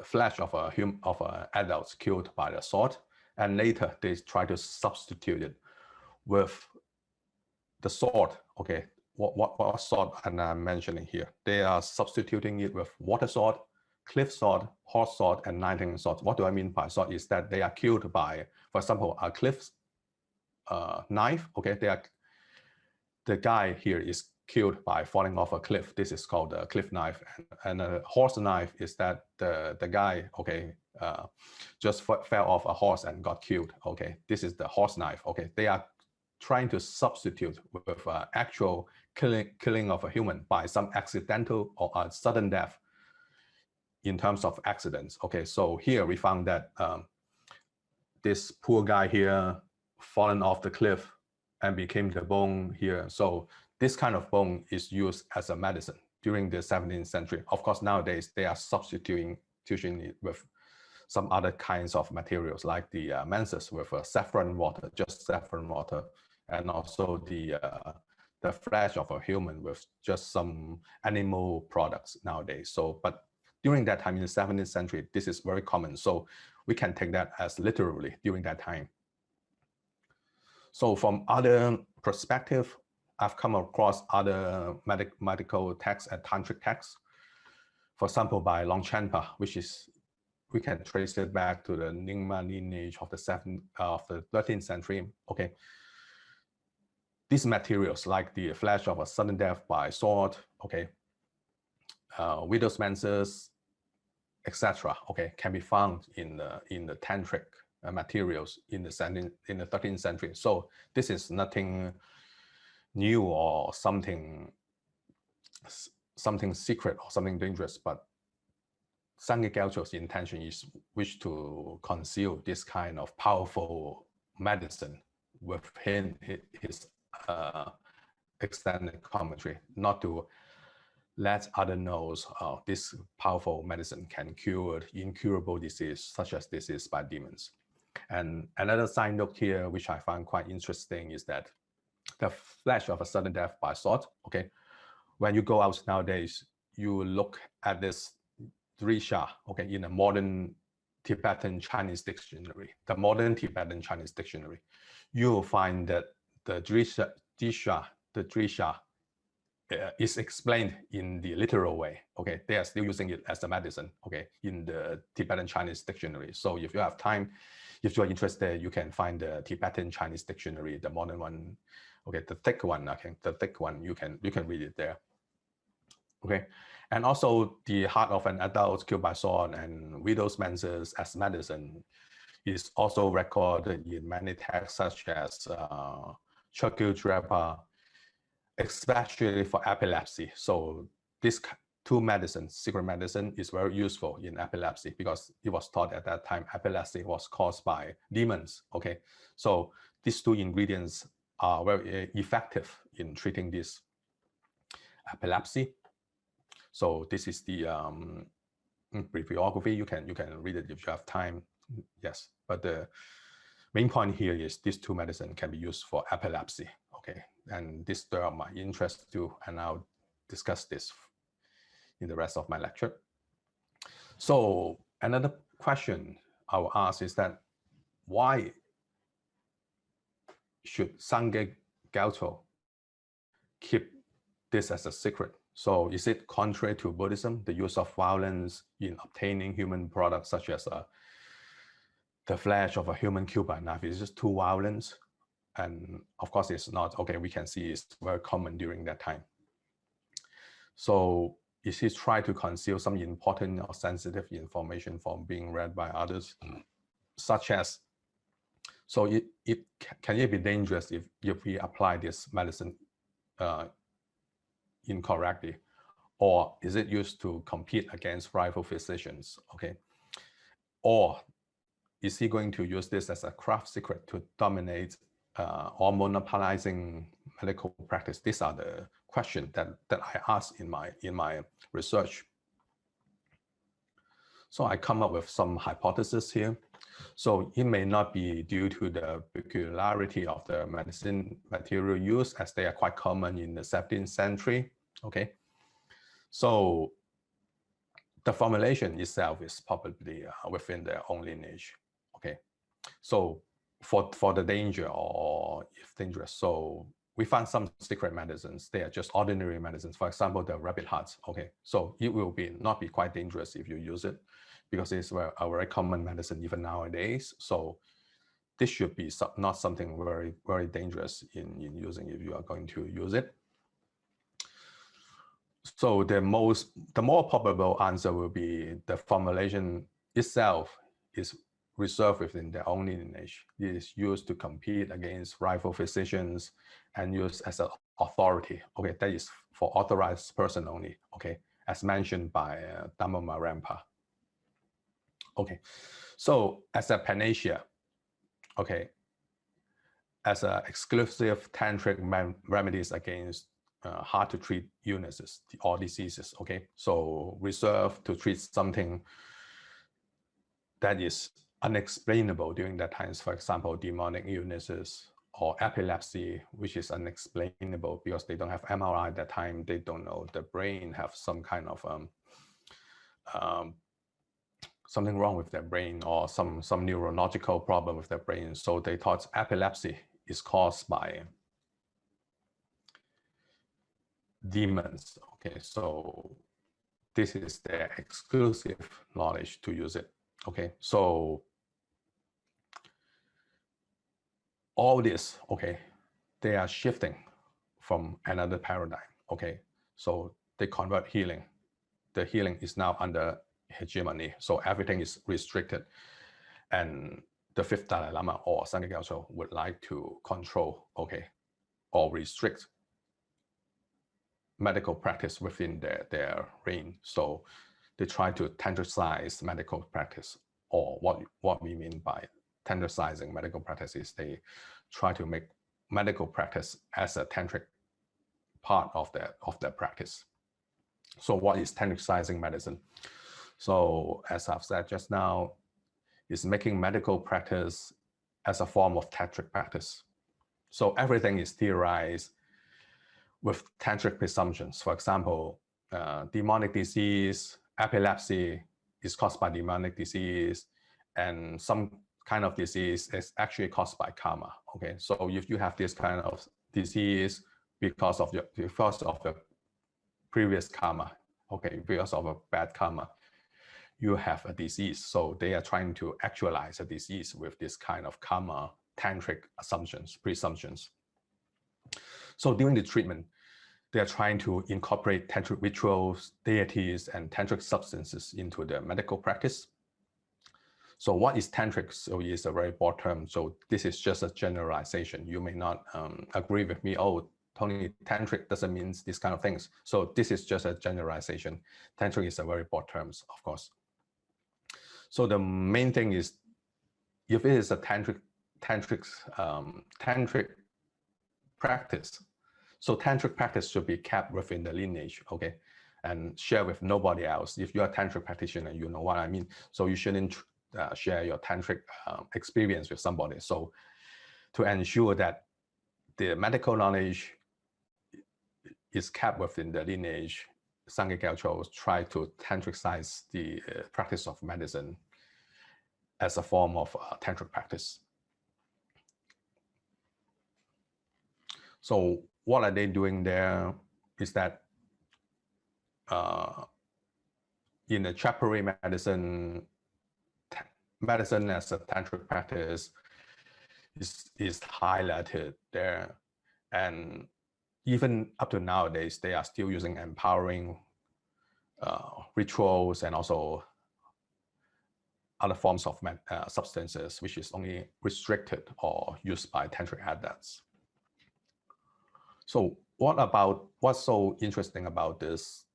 flesh of a adult killed by the sword, and later they try to substitute it with the sword, okay. What sword am I mentioning here? They are substituting it with water sword, cliff sword, horse sword, and nightingale sword. What do I mean by sword is that they are killed by, for example, a cliff knife, okay. The guy here is killed by falling off a cliff. This is called a cliff knife, and a horse knife is that the guy, okay, just fell off a horse and got killed, okay. This is the horse knife, okay. They are trying to substitute with actual killing of a human by some accidental or sudden death in terms of accidents, okay. So here we found that this poor guy here fallen off the cliff and became the bone here. So this kind of bone is used as a medicine during the 17th century. Of course, nowadays they are substituting it with some other kinds of materials like the menses with saffron water, just saffron water, and also the flesh of a human with just some animal products nowadays. So, but during that time in the 17th century, this is very common. So we can take that as literally during that time. So from other perspective, I've come across other medical texts and tantric texts. For example, by Longchenpa, which is, we can trace it back to the Nyingma lineage of the 13th century. Okay, these materials like the flesh of a sudden death by sword, okay, widow's menses, etc. Okay, can be found in the tantric materials in the 13th century. So this is nothing new or something secret or something dangerous, but Sangye Gyaltso's intention is wish to conceal this kind of powerful medicine within his extended commentary, not to let others know this powerful medicine can cure incurable disease such as disease by demons. And another side note here, which I find quite interesting, is that the flesh of a sudden death by sword, okay, when you go out nowadays, you look at this drisha, okay, in a modern Tibetan Chinese dictionary, the modern Tibetan Chinese dictionary, you will find that the drisha is explained in the literal way, okay. They are still using it as a medicine, okay, in the Tibetan Chinese dictionary. So if you have time, if you are interested, you can find the Tibetan Chinese dictionary, the modern one, okay, the thick one, I think the thick one, you can read it there, okay. And also the heart of an adult killed by sword and widow's menses as medicine is also recorded in many texts such as Chögyal, especially for epilepsy. So this two medicines, secret medicine, is very useful in epilepsy because it was thought at that time epilepsy was caused by demons, okay. So these two ingredients are very effective in treating this epilepsy. So this is the bibliography. You can read it if you have time. Yes, but the main point here is these two medicines can be used for epilepsy. Okay, and this stirred my interest too, and I'll discuss this in the rest of my lecture. So another question I will ask is that why should Sangye Gyaltso keep this as a secret? So is it contrary to Buddhism, the use of violence in obtaining human products such as the flesh of a human killed by a knife? Is just too violent? And of course it's not. Okay, we can see it's very common during that time. So is he trying to conceal some important or sensitive information from being read by others, such as, so can it be dangerous if we apply this medicine incorrectly, or is it used to compete against rival physicians? Okay, or is he going to use this as a craft secret to dominate or monopolizing medical practice? These are the questions that I asked in my research. So I come up with some hypotheses here. So it may not be due to the peculiarity of the medicine material use, as they are quite common in the 17th century. Okay, so the formulation itself is probably within their own lineage. Okay, so for the danger or if dangerous, so we found some secret medicines. They are just ordinary medicines. For example, the rabbit heart. Okay, so it will not be quite dangerous if you use it, because it's a very common medicine even nowadays. So this should be not something very, very dangerous in using if you are going to use it. So the more probable answer will be the formulation itself is reserved within their own lineage. It is used to compete against rival physicians and used as an authority. Okay, that is for authorized person only. Okay, as mentioned by Dhamma Rempa. Okay, so as a panacea, okay, as an exclusive tantric remedies against hard to treat illnesses or diseases. Okay, so reserved to treat something that is unexplainable during that times. For example, demonic illnesses or epilepsy, which is unexplainable because they don't have MRI at that time. They don't know the brain have some kind of something wrong with their brain or some neurological problem with their brain. So they thought epilepsy is caused by demons. Okay, so this is their exclusive knowledge to use it. Okay, so all this, okay, they are shifting from another paradigm. Okay, so they convert healing. The healing is now under hegemony, so everything is restricted, and the fifth Dalai Lama or Sangha Gyaltso would like to control, okay, or restrict medical practice within their reign. So they try to tantricize medical practice, or what we mean by tantricizing medical practice is they try to make medical practice as a tantric part of their practice. So what is tantricizing medicine? So as I've said just now, is making medical practice as a form of tantric practice. So everything is theorized with tantric presumptions. For example, demonic disease, epilepsy is caused by demonic disease, and some kind of disease is actually caused by karma. Okay, so if you have this kind of disease because of the previous karma, okay, because of a bad karma, you have a disease. So they are trying to actualize a disease with this kind of karma tantric presumptions. So during the treatment, they are trying to incorporate tantric rituals, deities, and tantric substances into the medical practice. So what is tantric? So it's a very broad term. So this is just a generalization. You may not agree with me. Oh, Tony, tantric doesn't mean these kind of things. So this is just a generalization. Tantric is a very broad term, of course. So the main thing is, if it is a tantric practice, so tantric practice should be kept within the lineage, okay, and share with nobody else. If you're a tantric practitioner, you know what I mean. So you shouldn't share your tantric experience with somebody. So to ensure that the medical knowledge is kept within the lineage, Sangha Gyaltso try to tantricize the practice of medicine as a form of tantric practice. So what are they doing there is that in the Chapari medicine as a tantric practice is highlighted there. And even up to nowadays, they are still using empowering rituals and also other forms of substances, which is only restricted or used by tantric adepts. So what's so interesting about this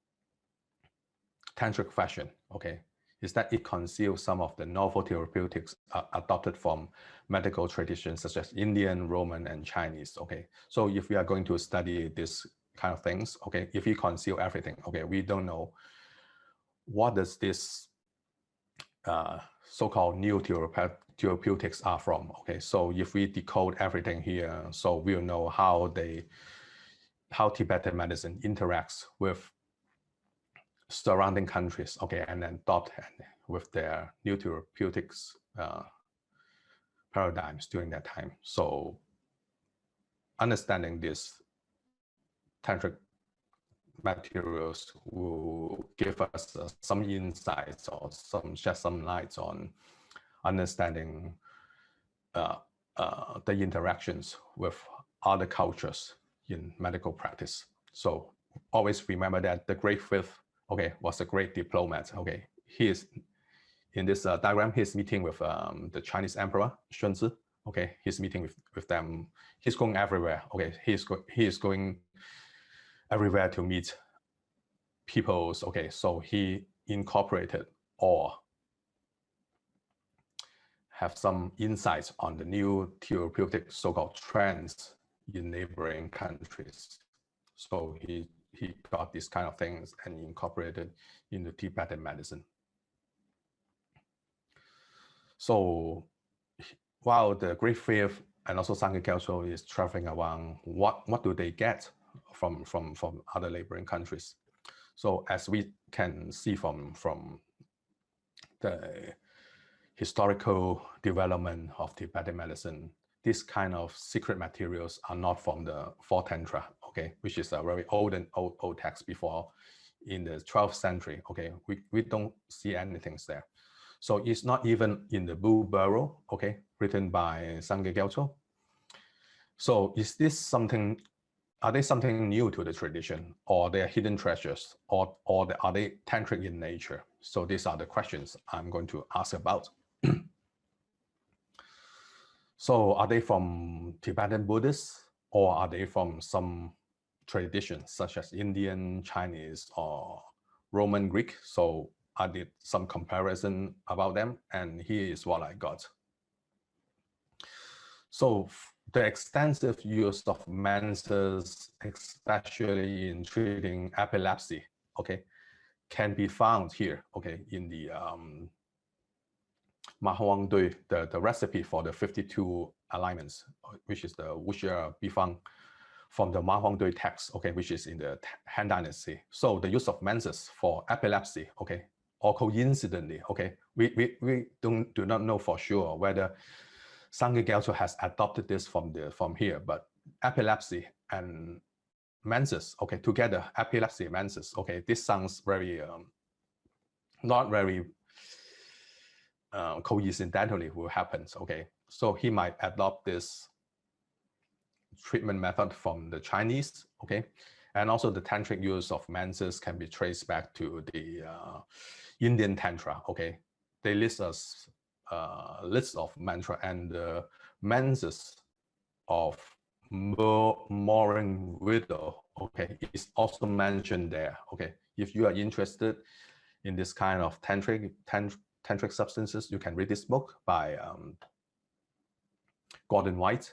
tantric fashion, okay, is that it conceals some of the novel therapeutics adopted from medical traditions such as Indian, Roman, and Chinese, okay? So if we are going to study this kind of things, okay, if we conceal everything, okay, we don't know what does this so-called new therapeutics are from. Okay, so if we decode everything here, so we'll know how Tibetan medicine interacts with surrounding countries, okay, and then dot with their new therapeutics paradigms during that time. So understanding this tantric materials will give us some insights or shed some lights on understanding the interactions with other cultures in medical practice. So always remember that the great fifth, okay, was a great diplomat. Okay, he is in this diagram. He's meeting with the Chinese Emperor Shunzi. Okay, he's meeting with them. He's going everywhere. Okay, he is going everywhere to meet peoples. Okay, so he incorporated or have some insights on the new therapeutic so-called trends in neighboring countries. So he got these kind of things and incorporated into Tibetan medicine. So while the Great Fifth and also Sangha Gyaltso is traveling around, what do they get from other neighboring countries? So as we can see from the historical development of Tibetan medicine, this kind of secret materials are not from the Fourth Tantra, okay, which is a very old text before in the 12th century. Okay, we don't see anything there. So it's not even in the Blue Barrel, okay, written by Sangha Gyaltso. So is this something? Are they something new to the tradition, or they are hidden treasures, or are they tantric in nature? So these are the questions I'm going to ask about. So are they from Tibetan Buddhists, or are they from some traditions such as Indian, Chinese, or Roman Greek? So I did some comparison about them, and here is what I got. So the extensive use of menses, especially in treating epilepsy, okay, can be found here, okay, in the Ma Huang Dui, the recipe for the 52 alignments, which is the Wuxia Bifang from the Ma Huang Dui text, okay, which is in the Han Dynasty. So the use of menses for epilepsy, okay, or coincidentally, okay, we do not know for sure whether Sangha Gyaltso has adopted this from here, but epilepsy and menses, okay, together, epilepsy, menses, okay, this sounds very, not very coincidentally will happen, okay. So he might adopt this treatment method from the Chinese, okay. And also the tantric use of menses can be traced back to the Indian Tantra, okay. They list us list of mantra, and the menses of mourning widow, okay, is also mentioned there, okay. If you are interested in this kind of tantric substances, you can read this book by Gordon White.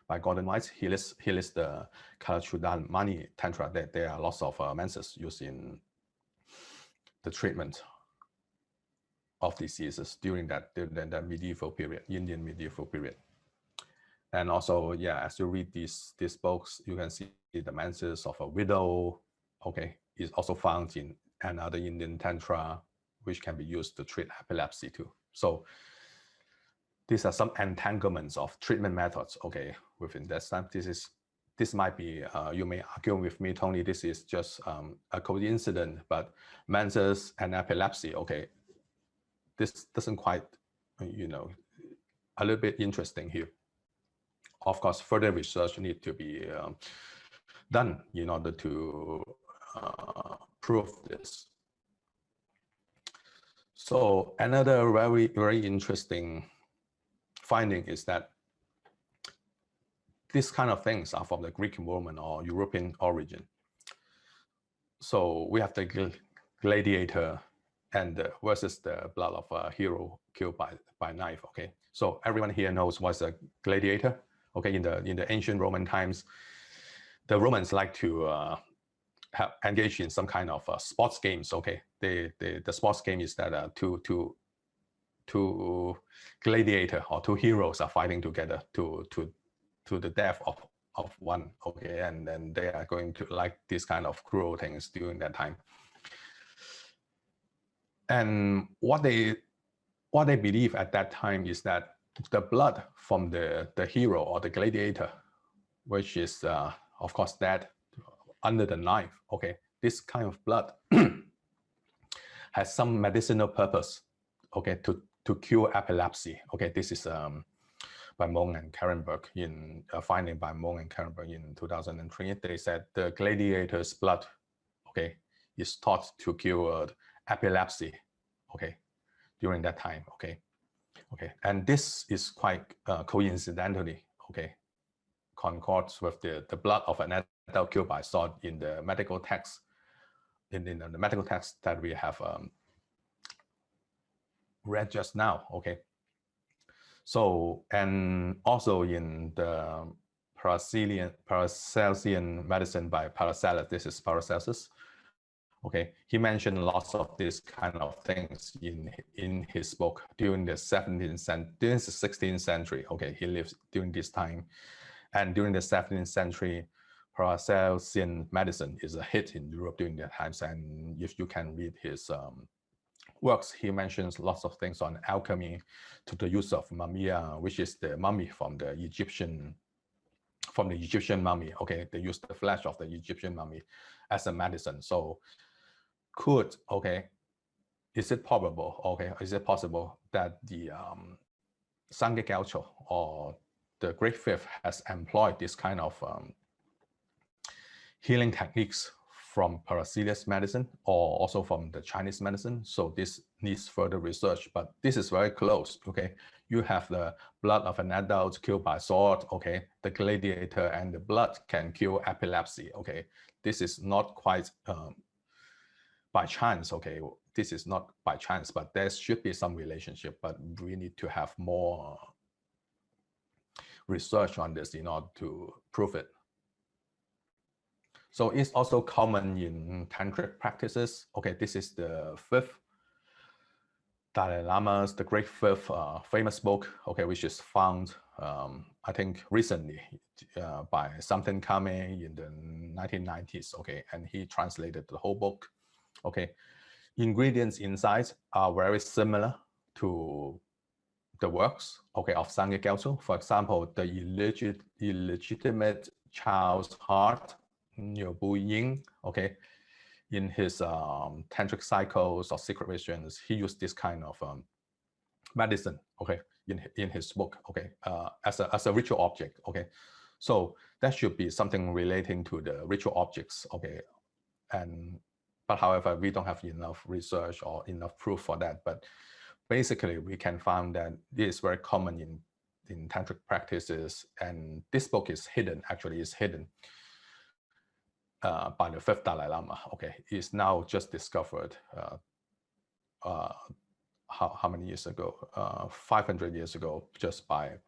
By Gordon White, he lists the Kalachudan Mani Tantra, that there are lots of menses used in the treatment of diseases during that medieval period, Indian medieval period. And also, yeah, as you read these books, you can see the menses of a widow, okay, is also found in another Indian Tantra, which can be used to treat epilepsy too. So these are some entanglements of treatment methods, okay, within that time. This might be, you may argue with me, Tony, this is just a coincidence, but menses and epilepsy, okay, this doesn't quite, you know, a little bit interesting here. Of course, further research need to be done in order to prove this. So another very, very interesting finding is that these kind of things are from the Greek Roman or European origin. So we have the gladiator and versus the blood of a hero killed by knife, okay? So everyone here knows what's a gladiator, okay? In the ancient Roman times, the Romans like to have engaged in some kind of sports games. Okay, the sports game is that two gladiator or two heroes are fighting together to the death of one. Okay, and then they are going to like this kind of cruel things during that time. And what they believe at that time is that the blood from the hero or the gladiator, which is of course dead under the knife, okay, this kind of blood has some medicinal purpose, okay, to cure epilepsy. Okay, this is by Mong and Karenberg in finding by Mong and Karenberg in 2003. They said the gladiator's blood, okay, is thought to cure epilepsy, okay, during that time. Okay, and this is quite coincidentally, okay, concords with the blood of an adult killed by sword in the medical text, in the medical text that we have read just now. Okay, so, and also in the Paracelsian medicine by Paracelsus, this is Paracelsus. Okay, he mentioned lots of these kind of things in his book during the 16th century. Okay, he lived during this time, and during the 17th century, Paracelsian medicine is a hit in Europe during that times. And if you can read his works, he mentions lots of things on alchemy, to the use of mumia, which is the mummy from the Egyptian mummy. Okay, they use the flesh of the Egyptian mummy as a medicine. So is it probable, okay, is it possible that the Sangye Gaucho or the Great Fifth has employed this kind of healing techniques from Paracelsian medicine or also from the Chinese medicine? So this needs further research, but this is very close. Okay, you have the blood of an adult killed by sword. Okay, the gladiator and the blood can cure epilepsy. Okay, this is not quite by chance. Okay, this is not by chance, but there should be some relationship, but we need to have more research on this in order to prove it. So it's also common in Tantric practices. Okay, this is the fifth Dalai Lama's, the Great Fifth famous book, okay, which is found, I think, recently by Samten Kame in the 1990s, okay, and he translated the whole book, okay. Ingredients inside are very similar to the works, okay, of Sangye Gyaltso. For example, the illegitimate child's heart, Bu Ying, okay, in his tantric cycles or secret visions, he used this kind of medicine, okay, in his book, okay, as a ritual object, okay. So that should be something relating to the ritual objects, okay. But however, we don't have enough research or enough proof for that. But basically, we can find that this is very common in tantric practices, and this book is hidden. Actually, is hidden by the fifth Dalai Lama. Okay, it's now just discovered. How many years ago? 500 years ago, just by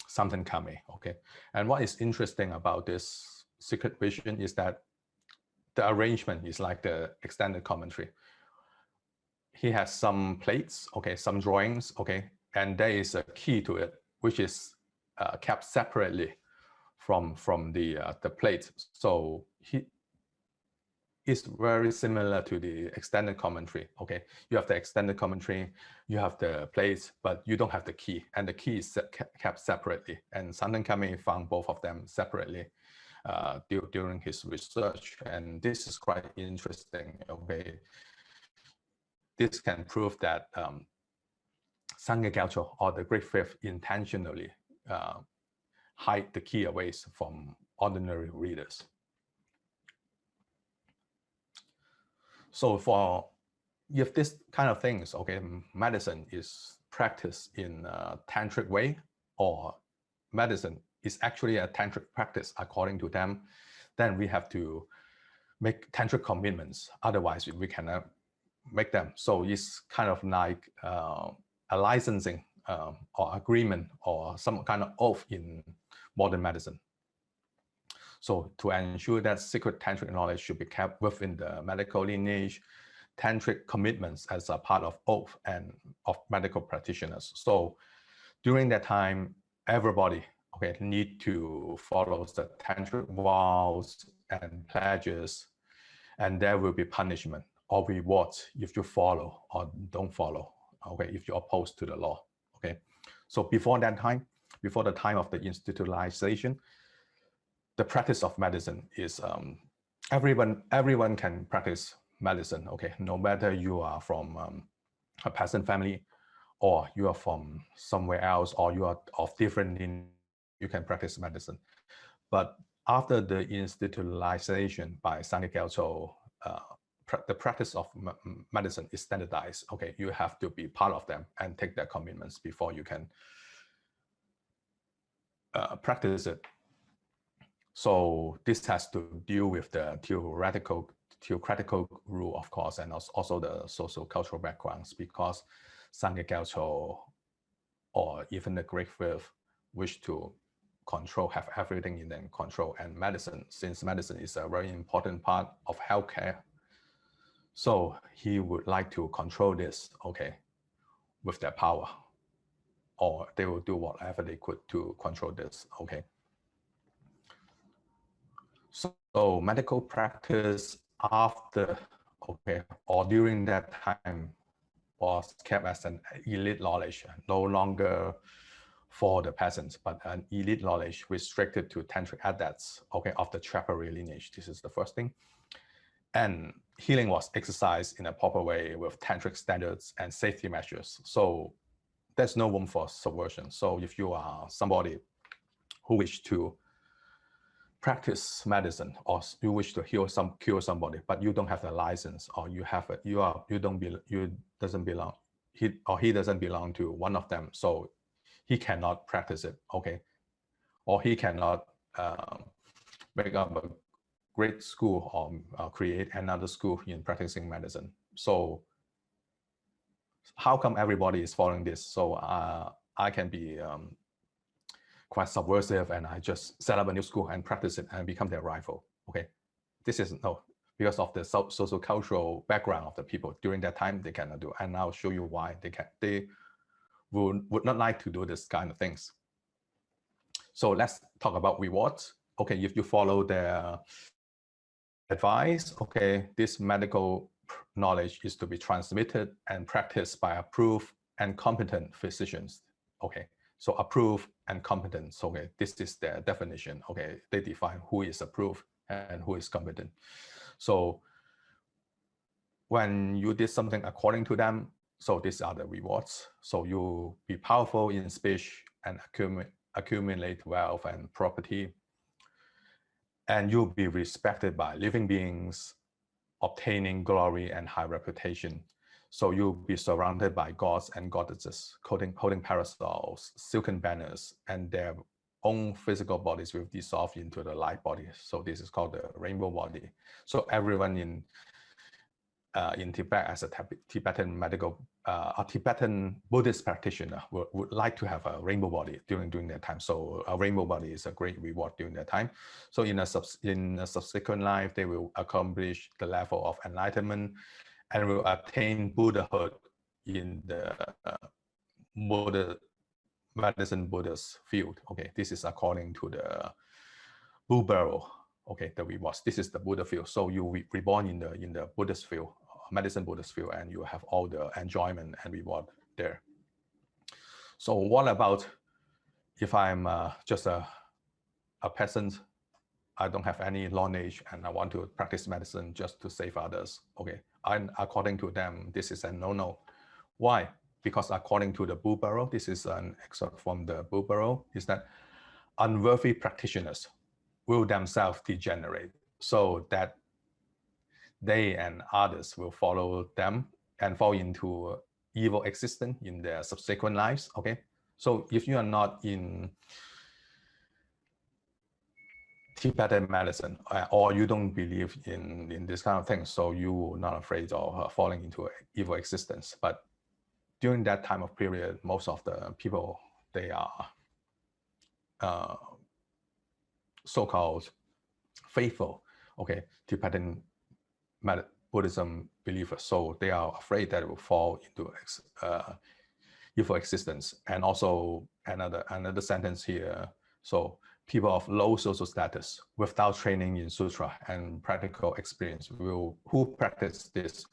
Samten Kame. Okay, and what is interesting about this secret vision is that the arrangement is like the extended commentary. He has some plates, okay, some drawings, okay, and there is a key to it, which is kept separately from the plate. So he is very similar to the extended commentary. Okay, you have the extended commentary, you have the plates, but you don't have the key, and the key is kept separately. And Samten Kame found both of them separately during his research, and this is quite interesting. Okay, this can prove that Sangye Gyaltso or the Great Fifth intentionally hide the key away from ordinary readers. So if this kind of things, okay, medicine is practiced in a tantric way, or medicine is actually a tantric practice according to them, then we have to make tantric commitments. Otherwise, we cannot make them. So it's kind of like a licensing or agreement or some kind of oath in modern medicine. So to ensure that secret tantric knowledge should be kept within the medical lineage, tantric commitments as a part of oath and of medical practitioners. So during that time, everybody need to follow the tantric vows and pledges, and there will be punishment or rewards if you follow or don't follow, if you're opposed to the law. So before that time, before the time of the institutionalization, the practice of medicine is everyone can practice medicine. No matter you are from a peasant family, or you are from somewhere else, or you are of different lineage, you can practice medicine. But after the institutionalization by Sangye Gyaltso, the practice of medicine is standardized. You have to be part of them and take their commitments before you can practice it. So this has to deal with the theocratical rule, of course, and also the social cultural backgrounds, because Sangye Gyaltso or even the Great Fifth wish to have everything in their control, and medicine, since medicine is a very important part of healthcare. So he would like to control this, with their power, or they will do whatever they could to control this, So medical practice after, or during that time was kept as an elite knowledge, no longer for the peasants, but an elite knowledge restricted to tantric adepts, of the Chapari lineage. This is the first thing. And healing was exercised in a proper way with tantric standards and safety measures. So there's no room for subversion. So if you are somebody who wish to practice medicine, or you wish to cure somebody, but you don't have the license, or he doesn't belong to one of them, so he cannot practice it, or he cannot make up a great school or create another school in practicing medicine. So how come everybody is following this? So I can be quite subversive, and I just set up a new school and practice it and become their rival. This is because of the social cultural background of the people during that time, they cannot do. And I'll show you why they would not like to do this kind of things. So let's talk about rewards. If you follow their advice, this medical knowledge is to be transmitted and practiced by approved and competent physicians. So approved and competent. This is their definition. They define who is approved and who is competent. So when you did something according to them, so these are the rewards. So you be powerful in speech and accumulate wealth and property, and you'll be respected by living beings, obtaining glory and high reputation. So you'll be surrounded by gods and goddesses holding parasols, silken banners, and their own physical bodies will dissolve into the light body. So this is called the rainbow body. So everyone in Tibet, as a Tibetan Tibetan Buddhist practitioner, would like to have a rainbow body during that time. So a rainbow body is a great reward during that time. So in a subsequent life, they will accomplish the level of enlightenment and will attain Buddhahood in the Buddhist field. This is according to the Blue Barrel. The rewards. This is the Buddha field. So you will be reborn in the Buddhist field, medicine Buddhist field, and you have all the enjoyment and reward there. So what about if I'm just a peasant? I don't have any knowledge and I want to practice medicine just to save others. And according to them, this is a no-no. Why? Because according to the Blue Barrel, this is an excerpt from the Blue Barrel, is that unworthy practitioners will themselves degenerate, so that they and others will follow them and fall into evil existence in their subsequent lives. So if you are not in Tibetan medicine, or you don't believe in this kind of thing, so you are not afraid of falling into evil existence. But during that time of period, most of the people, they are so-called faithful, okay, Tibetan Buddhism believers. So they are afraid that it will fall into evil existence. And also another sentence here. So people of low social status without training in sutra and practical experience who practice this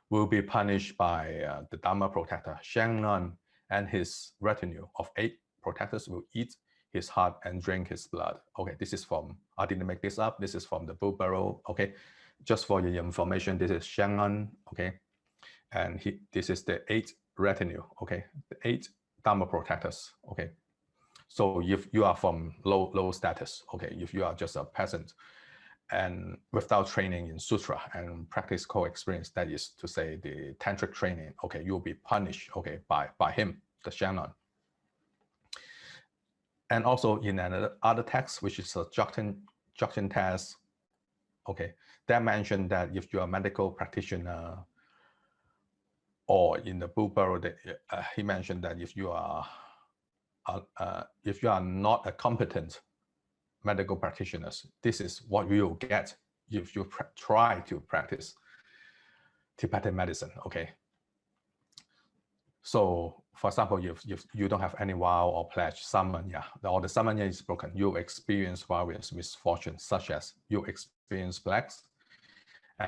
will be punished by the Dharma protector, Shangnan, and his retinue of 8 protectors will eat his heart and drink his blood. Okay, this is from, I didn't make this up, this is from the book Barrow. Okay, just for your information, this is Shangnan, okay, and this is the 8 retinue, okay, the 8 Dharma protectors, okay. So if you are from low status, okay, if you are just a peasant and without training in sutra and practical experience, that is to say the tantric training, okay, you'll be punished, okay, by him, the Shannon. And also in another text, which is a Jokchen test, okay, that mentioned that if you're a medical practitioner, or in the book Barrow, he mentioned that if you are not a competent medical practitioners, this is what you will get if you try to practice Tibetan medicine, okay? So, for example, if you don't have any vow or pledge, samanya, or the samanya is broken, you experience various misfortunes, such as you experience plagues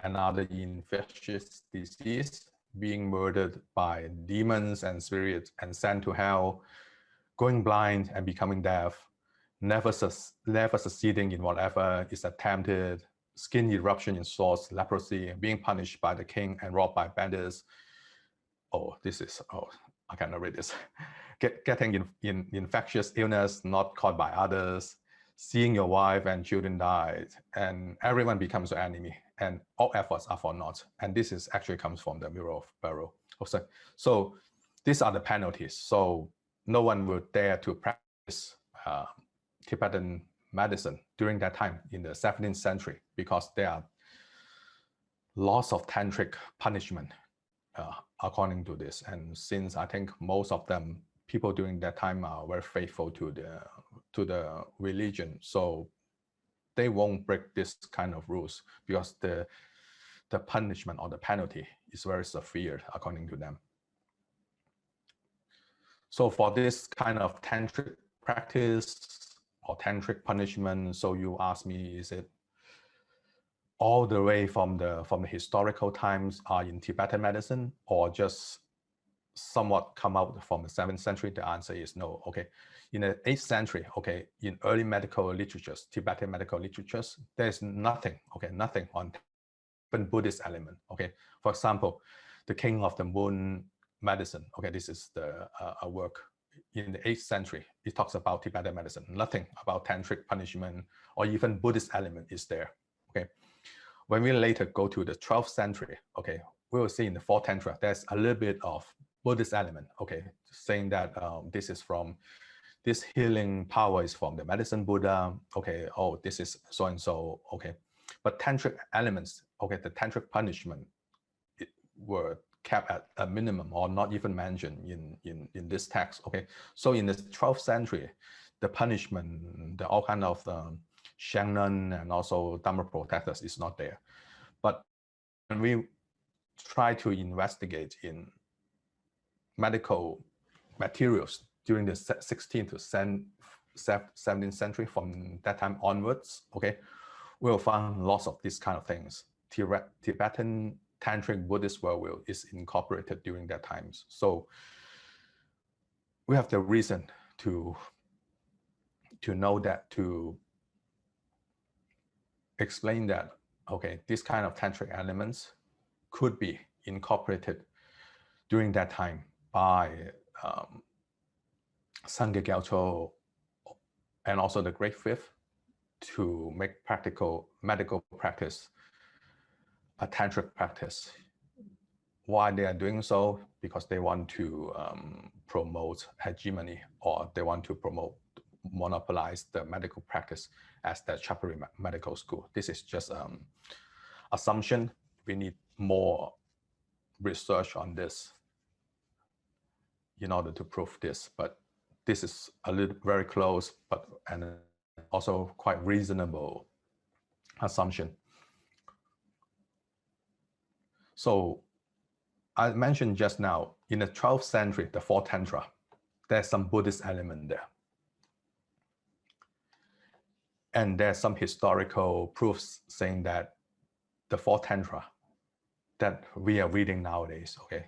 and other infectious disease, being murdered by demons and spirits and sent to hell, going blind and becoming deaf, never succeeding in whatever is attempted, skin eruption in sores, leprosy, being punished by the king and robbed by bandits. Oh, I cannot read this. Getting infectious illness not caught by others, seeing your wife and children died, and everyone becomes your enemy, and all efforts are for naught. And this is actually comes from the Mirror of Barrow. So these are the penalties. So no one would dare to practice Tibetan medicine during that time in the 17th century because there are lots of tantric punishment according to this. And since I think most of them, people during that time are very faithful to the religion, so they won't break this kind of rules because the punishment or the penalty is very severe according to them. So for this kind of tantric practice or tantric punishment, so you ask me, is it all the way from the historical times in Tibetan medicine, or just somewhat come out from the 7th century? The answer is no. Okay, in the 8th century, okay, in early medical literatures, Tibetan medical literatures, there's nothing, okay, nothing on Buddhist element. Okay, for example, the King of the Moon medicine. Okay, this is the a work in the 8th century. It talks about Tibetan medicine. Nothing about tantric punishment or even Buddhist element is there. Okay, when we later go to the 12th century, okay, we will see in the 4th Tantra there's a little bit of Buddhist element. Okay, saying that this is from this healing power is from the medicine Buddha. Okay, oh, this is so and so. Okay, but tantric elements, okay, the tantric punishment were kept at a minimum or not even mentioned in this text. Okay, so in the 12th century, the punishment, all kind of Shangnan and also Dharma protectors is not there. But when we try to investigate in medical materials during the 16th to 17th century, from that time onwards, okay, we'll find lots of these kind of things. Tibetan Tantric Buddhist worldview is incorporated during that times. So we have the reason to know that, to explain that, okay, this kind of tantric elements could be incorporated during that time by Sangye Gyalcho and also the Great Fifth to make practical medical practice a tantric practice. Why they are doing so? Because they want to promote hegemony, or they want to monopolize the medical practice as the Chapari medical school. This is just assumption. We need more research on this in order to prove this, but this is a little very close, but and also quite reasonable assumption. So I mentioned just now, in the 12th century, the fourth Tantra, there's some Buddhist element there. And there's some historical proofs saying that the fourth Tantra that we are reading nowadays, okay,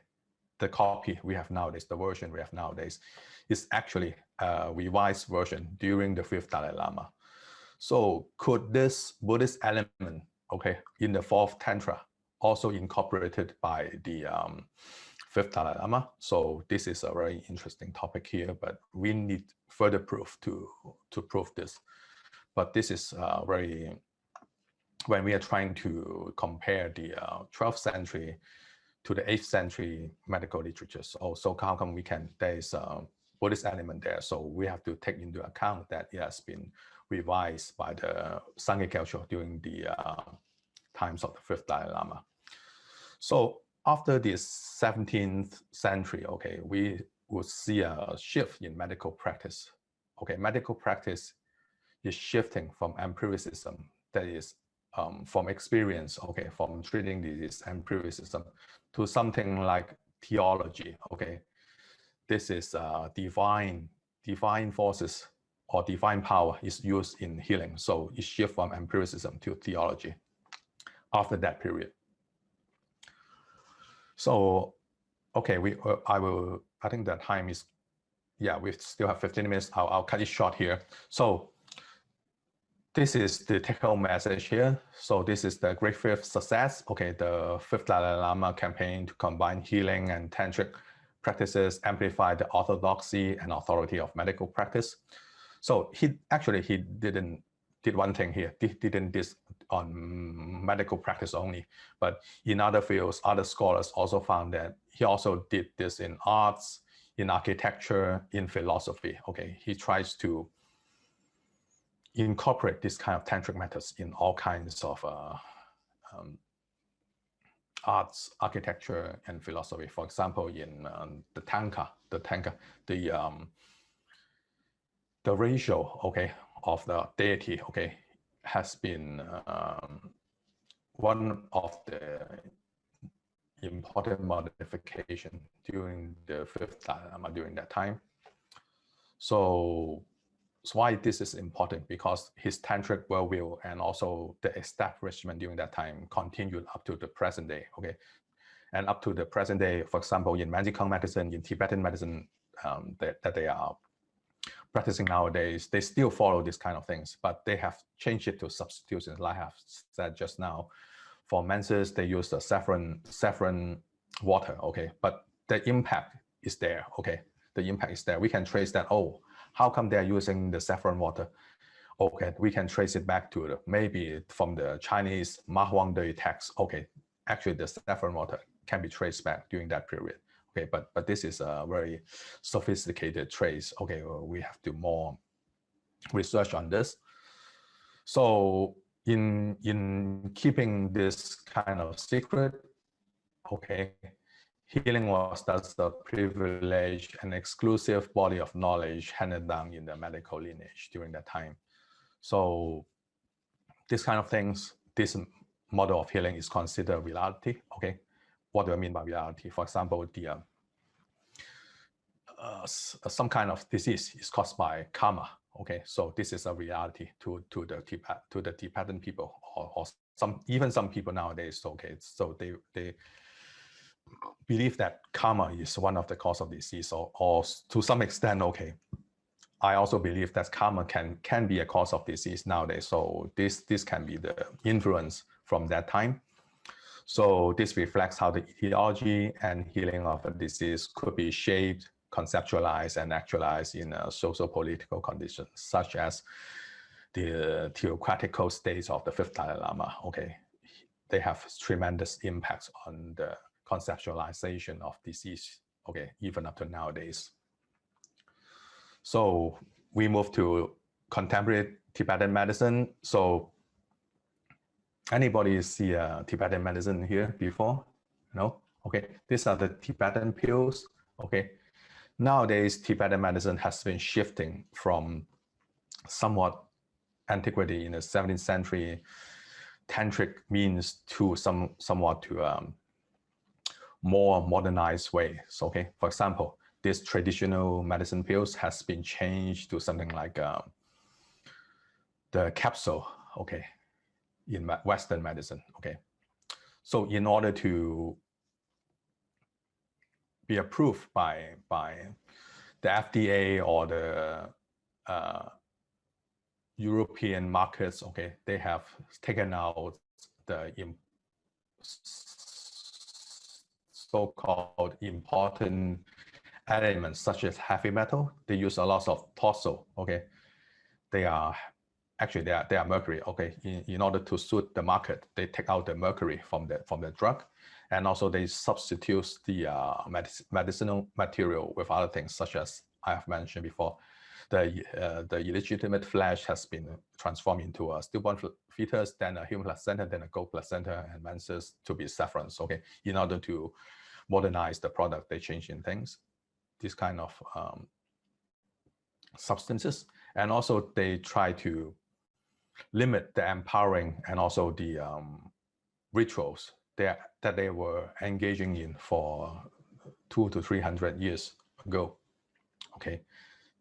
the copy we have nowadays, the version we have nowadays, is actually a revised version during the 5th Dalai Lama. So could this Buddhist element, okay, in the fourth Tantra also incorporated by the 5th Dalai Lama? So this is a very interesting topic here, but we need further proof to prove this. But this is very, when we are trying to compare the 12th century to the 8th century medical literature. So how come we can, there is a Buddhist element there. So we have to take into account that it has been revised by the Sangha culture during the times of the 5th Dalai Lama. So after the 17th century, okay, we would see a shift in medical practice. Okay, medical practice is shifting from empiricism, that is from experience, okay, from treating disease empiricism, to something like theology, okay. This is divine forces or divine power is used in healing. So it shifts from empiricism to theology after that period. So, okay, I think that time is, yeah, we still have 15 minutes. I'll cut it short here. So this is the take-home message here. So this is the Great Fifth success. Okay, the 5th Dalai Lama campaign to combine healing and tantric practices, amplify the orthodoxy and authority of medical practice. So he did one thing here. He didn't this on medical practice only, but in other fields, other scholars also found that he also did this in arts, in architecture, in philosophy. Okay, he tries to incorporate this kind of tantric methods in all kinds of arts, architecture, and philosophy. For example, in the Tanka, the ratio, okay, of the deity, okay, has been one of the important modification during the 5th Dalai Lama during that time. So why this is important, because his tantric worldview and also the establishment during that time continued up to the present day, okay? And up to the present day, for example, in Medicinal medicine, in Tibetan medicine that they are practicing nowadays, they still follow this kind of things, but they have changed it to substitutions, like I have said just now. For menses, they use the saffron water, okay? But the impact is there, okay? The impact is there. We can trace that, oh, how come they're using the saffron water? Okay, we can trace it back to maybe from the Chinese Ma Huang De text. Okay, actually the saffron water can be traced back during that period. Okay, but this is a very sophisticated trace. Okay, well, we have to more research on this. So in keeping this kind of secret, okay, healing was thus a privileged and exclusive body of knowledge handed down in the medical lineage during that time. So this kind of things, this model of healing is considered reality, okay? What do I mean by reality? For example, the some kind of disease is caused by karma, okay? So this is a reality to the Tibetan people, or even some people nowadays, okay? So they believe that karma is one of the cause of disease, or to some extent, okay, I also believe that karma can be a cause of disease nowadays. So this can be the influence from that time. So this reflects how the etiology and healing of a disease could be shaped, conceptualized, and actualized in socio-political conditions, such as the theocratical states of the 5th Dalai Lama. Okay, they have tremendous impacts on the conceptualization of disease, okay, even up to nowadays. So we move to contemporary Tibetan medicine. So anybody see Tibetan medicine here before? No? Okay, these are the Tibetan pills, okay. Nowadays, Tibetan medicine has been shifting from somewhat antiquity in the 17th century Tantric means to somewhat to more modernized way. So, okay, for example, this traditional medicine pills has been changed to something like the capsule, okay, in Western medicine, okay. So in order to be approved by the FDA or the European markets, okay, they have taken out the so-called important elements such as heavy metal. They use a lot of torso, okay. They are actually they are mercury, okay. In order to suit the market, they take out the mercury from the drug, and also they substitute the medicinal material with other things such as I have mentioned before. The illegitimate flesh has been transformed into a stillborn fetus, then a human placenta, then a goat placenta, and menses to be saffrons, okay. In order to modernize the product, they change in things, these kind of substances, and also they try to limit the empowering and also the rituals that they were engaging in for 200 to 300 years ago, okay.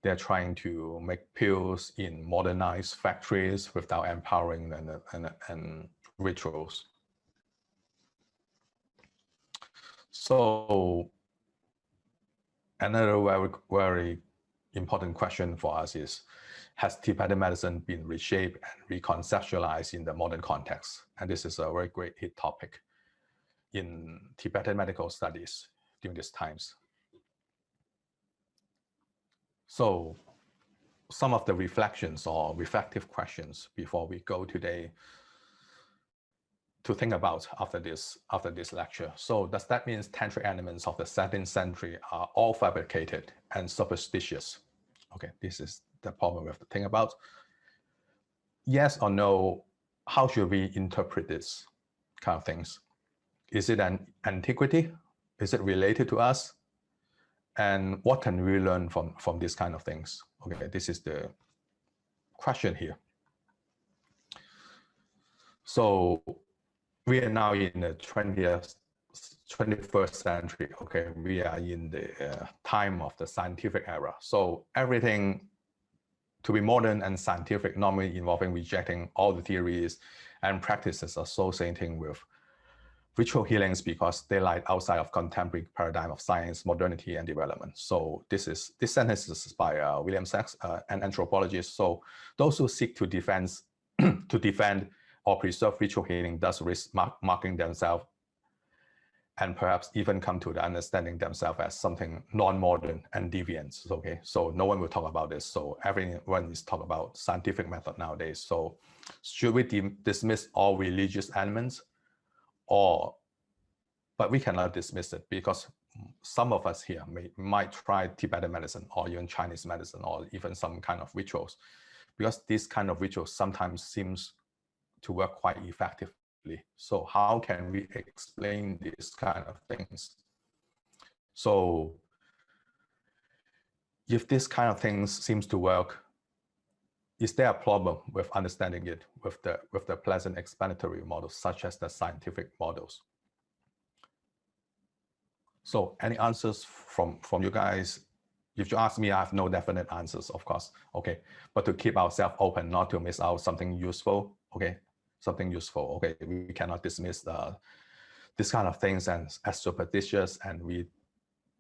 They're trying to make pills in modernized factories without empowering and rituals. So another very important question for us is, has Tibetan medicine been reshaped and reconceptualized in the modern context? And this is a very great hit topic in Tibetan medical studies during these times. So some of the reflections or reflective questions before we go today to think about after this lecture. So does that mean tantric elements of the 17th century are all fabricated and superstitious? Okay, this is the problem we have to think about. Yes or no, how should we interpret this kind of things? Is it an antiquity? Is it related to us? And what can we learn from these kind of things? Okay, this is the question here. So we are now in the 21st century, okay? We are in the time of the scientific era. So everything to be modern and scientific normally involving rejecting all the theories and practices associating with ritual healings because they lie outside of contemporary paradigm of science, modernity, and development. So this sentence is by William Sachs, an anthropologist. So those who seek to defend or preserve ritual healing thus risk marking themselves and perhaps even come to the understanding themselves as something non-modern and deviant. Okay, so no one will talk about this. So everyone is talking about scientific method nowadays. So should we dismiss all religious elements? But we cannot dismiss it because some of us here might try Tibetan medicine or even Chinese medicine or even some kind of rituals, because this kind of rituals sometimes seems to work quite effectively. So how can we explain these kind of things? So if this kind of things seems to work, is there a problem with understanding it with the pleasant explanatory models such as the scientific models? So any answers from you guys? If you ask me, I have no definite answers, of course. Okay, but to keep ourselves open, not to miss out something useful. Okay, something useful. Okay, we cannot dismiss this kind of things as superstitious, and we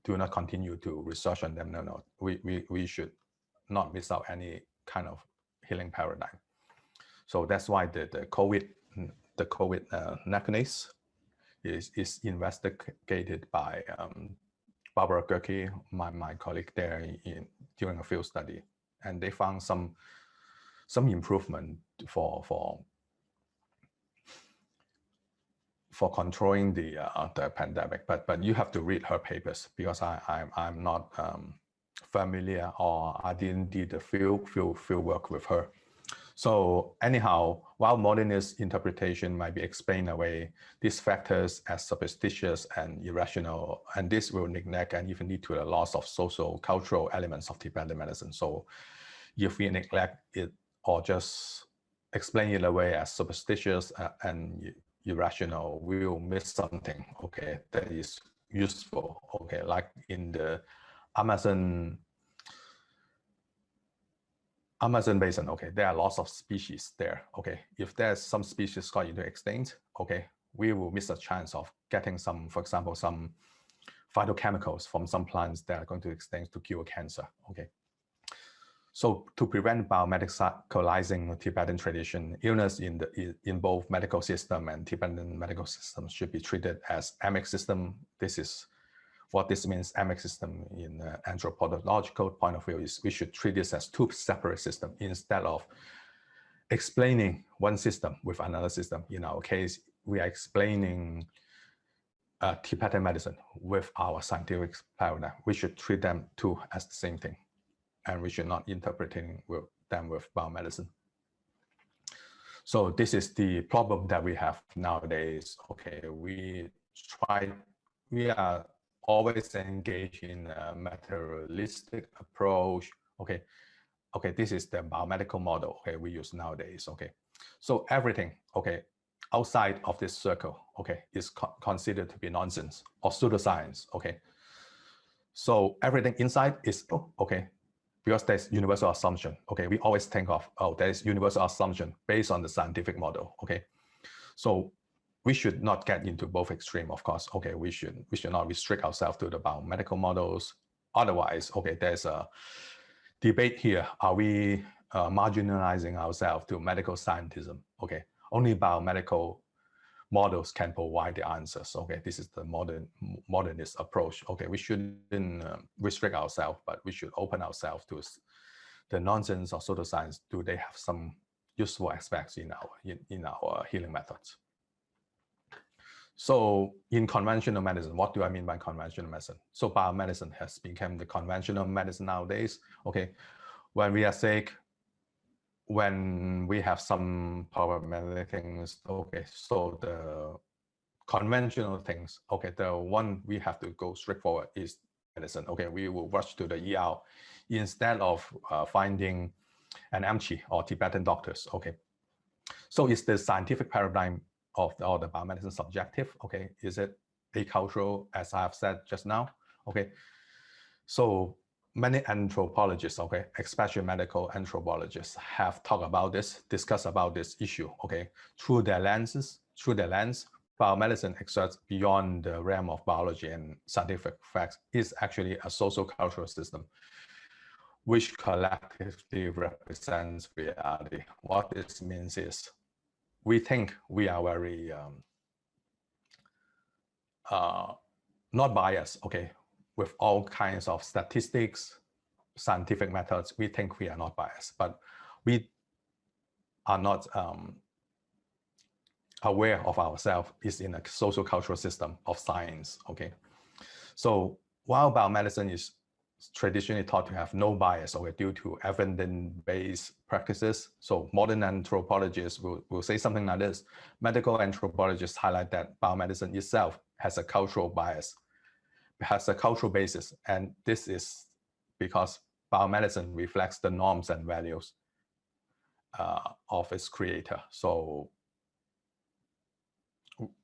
do not continue to research on them. No, we should not miss out any kind of healing paradigm. So that's why the COVID mechanism is investigated by Barbara Gerke, my colleague there during a field study, and they found some improvement for controlling the pandemic. But you have to read her papers because I'm not familiar, or I didn't do the field work with her. So anyhow, while modernist interpretation might be explained away these factors as superstitious and irrational, and this will neglect and even lead to the loss of social cultural elements of Tibetan medicine. So if we neglect it or just explain it away as superstitious and irrational, we will miss something, okay, that is useful, okay, like in the Amazon basin, okay, there are lots of species there, okay. If there's some species got into extinct, okay, we will miss a chance of getting some, for example, some phytochemicals from some plants that are going to extinct to cure cancer, okay. So to prevent biomedicalizing Tibetan tradition, illness in both medical system and Tibetan medical system should be treated as emic system. This is what this means. Emic system in anthropological point of view is we should treat this as two separate systems instead of explaining one system with another system. In our case, we are explaining Tibetan medicine with our scientific paradigm. We should treat them two as the same thing, and we should not interpreting them with biomedicine. So this is the problem that we have nowadays. Okay, we are always engaged in a materialistic approach. Okay, this is the biomedical model, okay, we use nowadays. Okay, so everything, okay, outside of this circle, okay, is considered to be nonsense or pseudoscience. Okay, so everything inside is okay, because there's universal assumption. Okay, we always think of, oh, there is universal assumption based on the scientific model. Okay, so we should not get into both extreme, of course. Okay, we should not restrict ourselves to the biomedical models. Otherwise, okay, there's a debate here. Are we marginalizing ourselves to medical scientism? Okay, only biomedical models can provide the answers. Okay, this is the modernist approach. Okay, we shouldn't restrict ourselves, but we should open ourselves to the nonsense of pseudoscience. Do they have some useful aspects in our healing methods? So in conventional medicine, what do I mean by conventional medicine? So biomedicine has become the conventional medicine nowadays. Okay, when we are sick, when we have some problematic things, okay, so the conventional things, okay, the one we have to go straightforward is medicine. Okay, we will rush to the ER instead of finding an MT or Tibetan doctors. Okay, so is the scientific paradigm of the biomedicine subjective? Okay, is it acultural, as I have said just now? Okay, so many anthropologists, okay, especially medical anthropologists, have talked about this, discussed about this issue. Okay, through their lens, biomedicine exerts beyond the realm of biology and scientific facts, is actually a social cultural system which collectively represents reality. What this means is we think we are very not biased, okay, with all kinds of statistics, scientific methods. We think we are not biased, but we are not aware of ourselves is in a social cultural system of science. Okay, so while biomedicine is traditionally thought to have no bias, okay, due to evidence-based practices, so modern anthropologists will say something like this. Medical anthropologists highlight that biomedicine itself has a cultural bias, has a cultural basis, and this is because biomedicine reflects the norms and values of its creator. So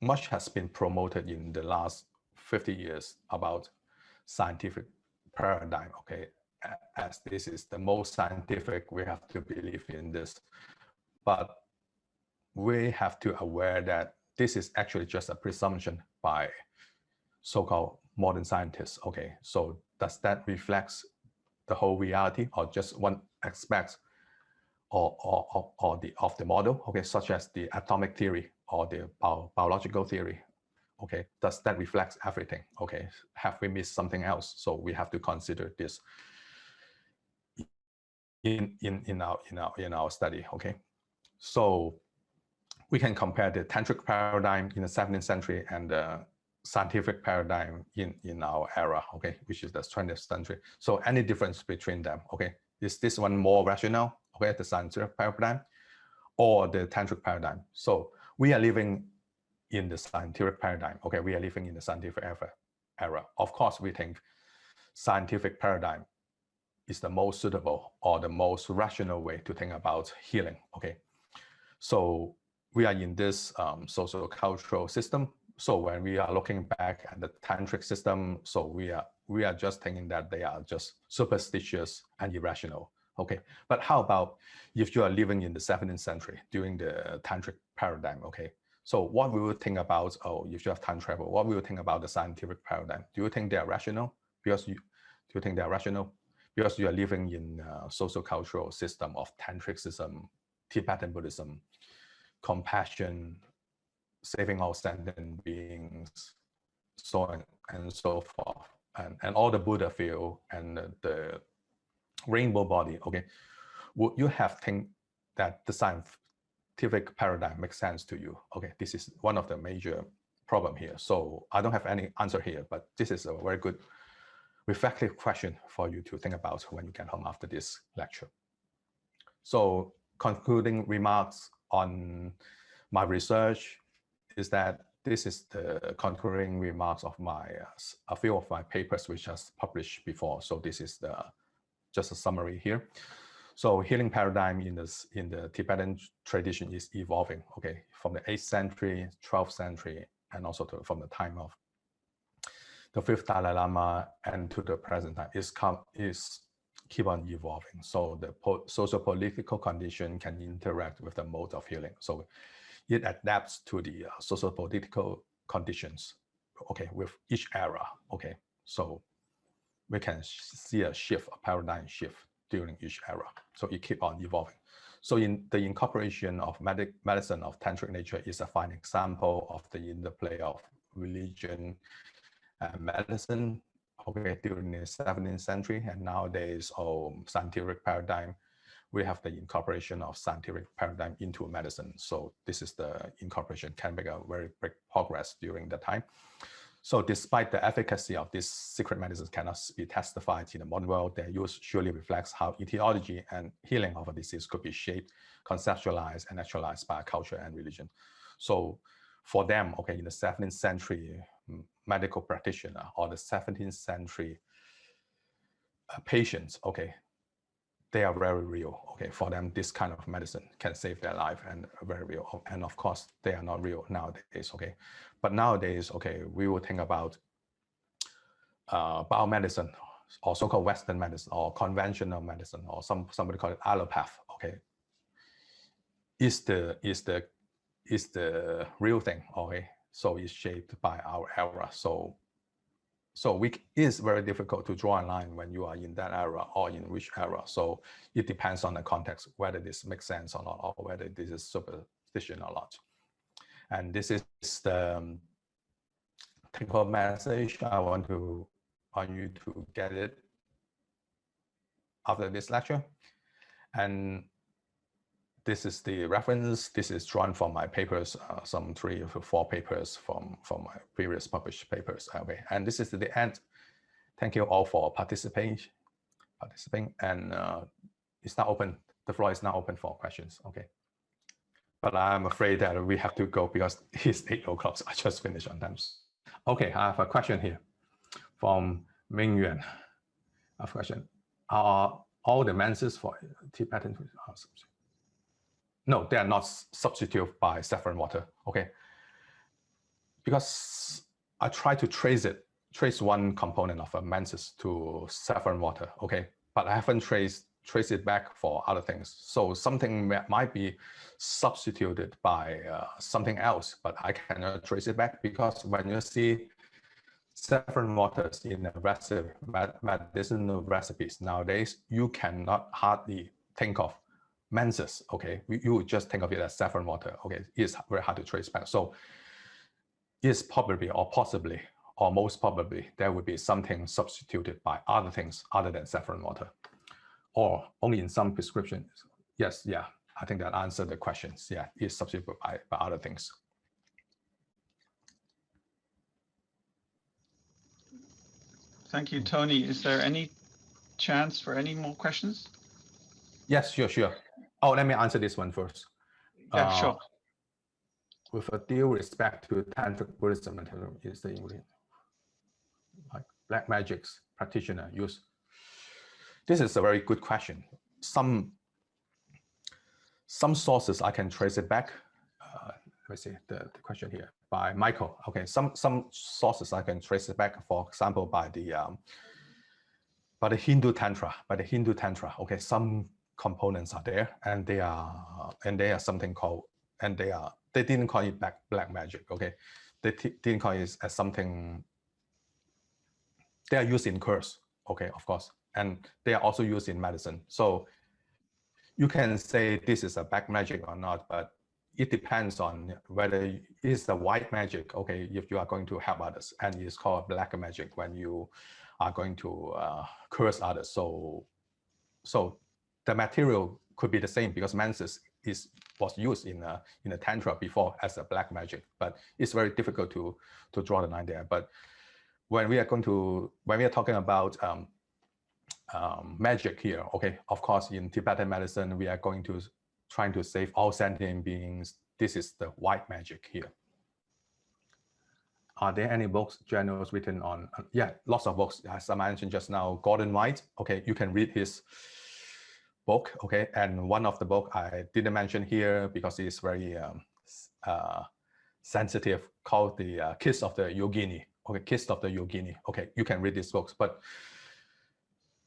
much has been promoted in the last 50 years about scientific paradigm, okay, as this is the most scientific, we have to believe in this, but we have to aware that this is actually just a presumption by so-called modern scientists. Okay, so does that reflect the whole reality or just one aspect of the model? Okay, such as the atomic theory or the biological theory. Okay, does that reflect everything? Okay, have we missed something else? So we have to consider this in our study. Okay, so we can compare the Tantric paradigm in the 17th century and the scientific paradigm in our era. Okay, which is the 20th century. So any difference between them? Okay, is this one more rational? Okay, the scientific paradigm or the Tantric paradigm? So we are living in the scientific paradigm. Okay, we are living in the scientific era. Of course, we think scientific paradigm is the most suitable or the most rational way to think about healing. Okay, So we are in this social cultural system. So when we are looking back at the tantric system, so we are just thinking that they are just superstitious and irrational. Okay, but how about if you are living in the 17th century during the tantric paradigm? Okay, so what we would think about, oh, if you have time travel, what we would think about the scientific paradigm? Do you think they are rational? Do you think they are rational? Because you are living in a social cultural system of Tantricism, Tibetan Buddhism, compassion, saving all sentient beings, so on and so forth, and all the Buddha feel and the rainbow body. Okay, would you have think that the scientific paradigm makes sense to you? Okay, this is one of the major problem here. So I don't have any answer here, but this is a very good reflective question for you to think about when you get home after this lecture. So concluding remarks on my research is that this is the concluding remarks of a few of my papers which I published before. So this is just a summary here. So healing paradigm in the Tibetan tradition is evolving, okay, from the 8th century, 12th century, and also from the time of the 5th Dalai Lama and to the present time is keep on evolving. So the socio-political condition can interact with the mode of healing. So it adapts to the socio-political conditions, okay, with each era, okay. So we can see a shift, a paradigm shift during each era. So it keep on evolving. So in the incorporation of medicine of tantric nature is a fine example of the interplay of religion and medicine, okay, during the 17th century, and nowadays, scientific paradigm, we have the incorporation of scientific paradigm into medicine. So this is the incorporation can make a very big progress during the time. So despite the efficacy of this secret medicines cannot be testified in the modern world, their use surely reflects how etiology and healing of a disease could be shaped, conceptualized, and actualized by culture and religion. So for them, okay, in the 17th century medical practitioner or the 17th century patients, okay, they are very real. Okay, for them, this kind of medicine can save their life and very real. And of course, they are not real nowadays. Okay, but nowadays, okay, we will think about biomedicine or so-called Western medicine or conventional medicine or somebody call it allopath. Okay, is the real thing. Okay, so it's shaped by our era. So is very difficult to draw a line when you are in that era or in which era. So it depends on the context, whether this makes sense or not, or whether this is superstition or not. And this is the take-home message. I want you to get it after this lecture. And this is the reference. This is drawn from my papers, some 3 or 4 papers from my previous published papers. Okay, and this is the end. Thank you all for participating, and it's now open. The floor is now open for questions. Okay, but I'm afraid that we have to go because it's 8 o'clock. So I just finished on time. Okay, I have a question here from Ming Yuan. I have a question: are all the menses for Tibetan? No, they are not substituted by saffron water, okay? Because I try to trace one component of a menses to saffron water, okay? But I haven't traced it back for other things. So something might be substituted by something else, but I cannot trace it back because when you see saffron waters in a medicinal recipes nowadays, you cannot hardly think of menses, okay? You would just think of it as saffron water, okay? It's very hard to trace back. So it's probably or possibly or most probably there would be something substituted by other things other than saffron water, or only in some prescriptions. Yes, yeah, I think that answered the questions. Yeah, it's substituted by other things. Thank you, Tony. Is there any chance for any more questions? Yes, sure. Oh, let me answer this one first. Yeah, sure. With a due respect to Tantric Buddhism, is the English like black magic's practitioner use? This is a very good question. Some some sources I can trace it back. Let me see the question here by Michael. Okay, some sources I can trace it back. For example, by the Hindu Tantra. Okay, some components are there, and they are something called, and they didn't call it black magic. Okay, they didn't call it as something. They are used in curse. Okay, of course, and they are also used in medicine. So you can say this is a black magic or not, but it depends on whether it is a white magic. Okay, if you are going to help others, and it's called black magic when you are going to curse others. So the material could be the same, because menses was used in a tantra before as a black magic, but it's very difficult to draw the line there. But when we are talking about magic here, okay, of course, in Tibetan medicine, we are going to trying to save all sentient beings. This is the white magic here. Are there any books, journals written on? Yeah, lots of books. As I mentioned just now, Gordon White. Okay, you can read his book. Okay, and one of the book I didn't mention here because it's very sensitive, called the Kiss of the Yogini. Okay, Kiss of the Yogini. Okay, you can read these books, but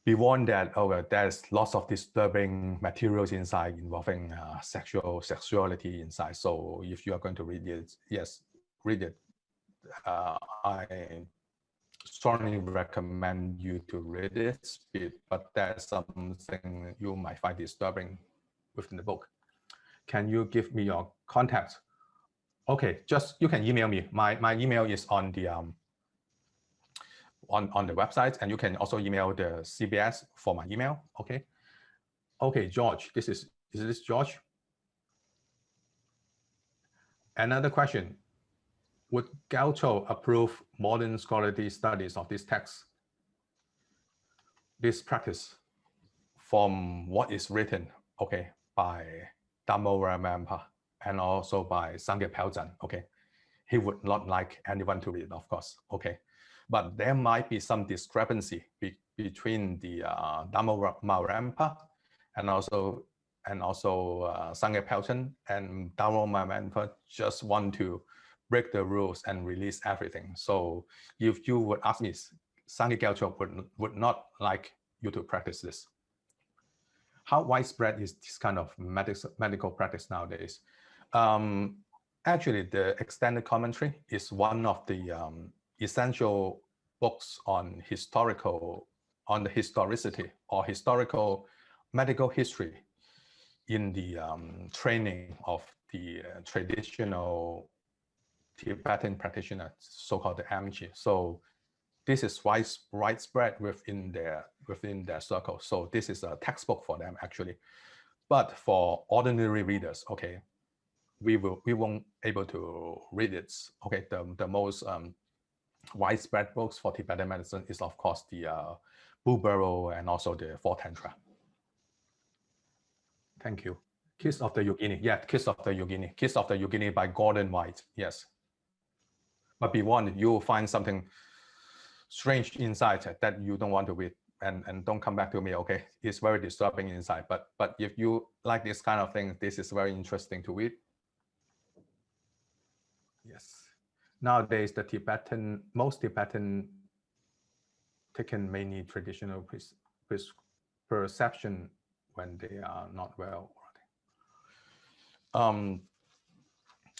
be warned that there's lots of disturbing materials inside involving sexuality inside. So if you are going to read it, yes, read it. I strongly recommend you to read it, but there's something you might find disturbing within the book. Can you give me your contact? Okay, just you can email me. My email is on the on the website, and you can also email the CBS for my email. Okay, George, is this George? Another question: would Gaucho approve modern scholarly studies of this text, this practice, from what is written, okay, by Dhammarampa and also by Sangye Pelzan? Okay, he would not like anyone to read, of course. Okay. But there might be some discrepancy between the Dhammarampa and also Sangye Pelzan, and Dhammarampa just want to break the rules and release everything. So if you would ask me, Sangye Gaucho would not like you to practice this. How widespread is this kind of medical practice nowadays? Actually, the extended commentary is one of the essential books on the historicity or historical medical history in the training of the traditional Tibetan practitioner, so-called the Amchi. So this is widespread within their circle. So this is a textbook for them actually. But for ordinary readers, okay, we won't able to read it. Okay, the most widespread books for Tibetan medicine is of course the Buddhism and also the Four Tantra. Thank you. Kiss of the Yogini. Yeah, Kiss of the Yogini. Kiss of the Yogini by Gordon White. Yes. But be warned, you will find something strange inside that you don't want to read, and don't come back to me. Okay, it's very disturbing inside. But if you like this kind of thing, this is very interesting to read. Yes. Nowadays, most Tibetan taken mainly traditional perception when they are not well.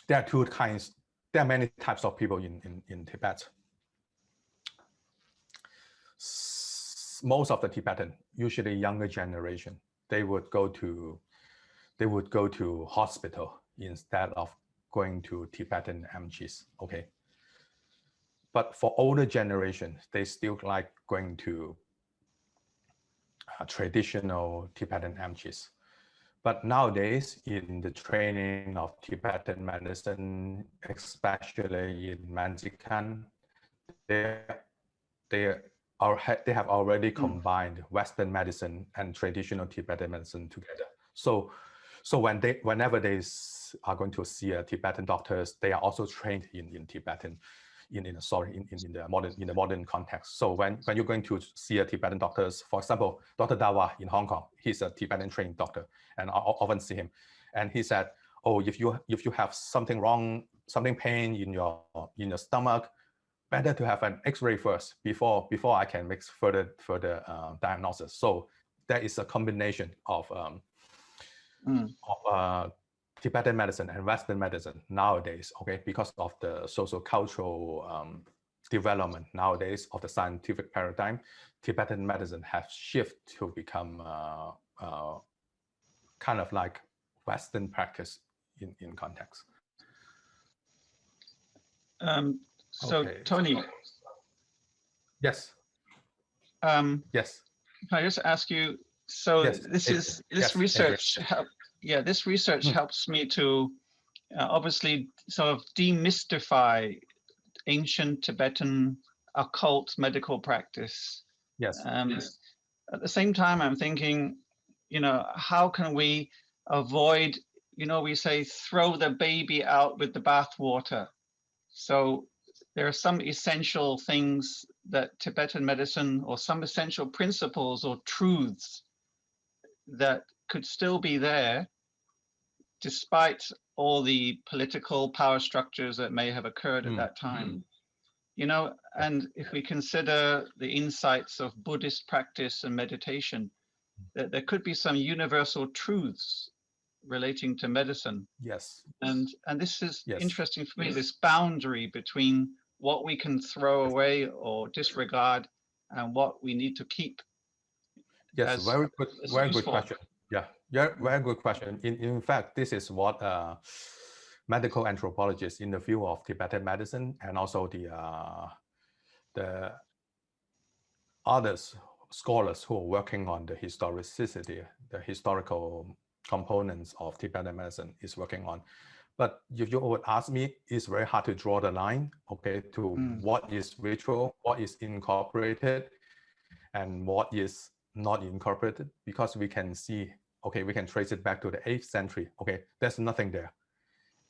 There are two kinds. There are many types of people in Tibet. Most of the Tibetan, usually younger generation, they would go to hospital instead of going to Tibetan Amchis. Okay. But for older generation, they still like going to traditional Tibetan Amchis. But nowadays, in the training of Tibetan medicine, especially in Manjikan, they have already combined Western medicine and traditional Tibetan medicine together. So whenever they are going to see a Tibetan doctors, they are also trained in Tibetan. in the modern context. So when you're going to see a Tibetan doctors, for example, Dr. Dawa in Hong Kong, he's a Tibetan trained doctor, and I often see him, and he said, oh, if you have something wrong, something pain in your stomach, better to have an X-ray first before I can make further diagnosis. So there is a combination of Tibetan medicine and Western medicine nowadays, okay, because of the socio-cultural development nowadays of the scientific paradigm. Tibetan medicine has shifted to become kind of like Western practice in context. So okay. Tony. Yes. Yes. Can I just ask you? So yes. this research helps me to obviously sort of demystify ancient Tibetan occult medical practice. Yes. At the same time, I'm thinking, how can we avoid, we say throw the baby out with the bathwater. So there are some essential things that Tibetan medicine, or some essential principles or truths that could still be there despite all the political power structures that may have occurred at that time. And if we consider the insights of Buddhist practice and meditation, that there could be some universal truths relating to medicine. Yes. And this is interesting for me, this boundary between what we can throw away or disregard and what we need to keep. Yes, very good question. Yeah, very good question. In fact, this is what medical anthropologists in the field of Tibetan medicine and also the others scholars who are working on the historicity, the historical components of Tibetan medicine is working on. But if you would ask me, it's very hard to draw the line, okay, to what is ritual, what is incorporated, and what is not incorporated, because we can see, okay, we can trace it back to the 8th century, okay, there's nothing there.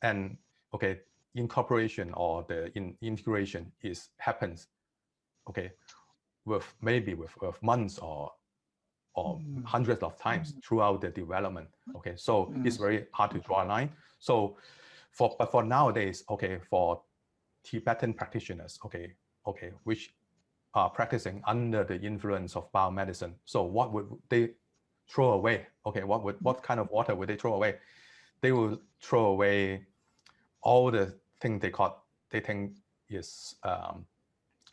And okay, incorporation or the integration happens, okay, with months or hundreds of times throughout the development, okay, so it's very hard to draw a line. So for nowadays, okay, for Tibetan practitioners, okay, which are practicing under the influence of biomedicine, so what would they throw away? Okay, what kind of water would they throw away? They will throw away all the things they think is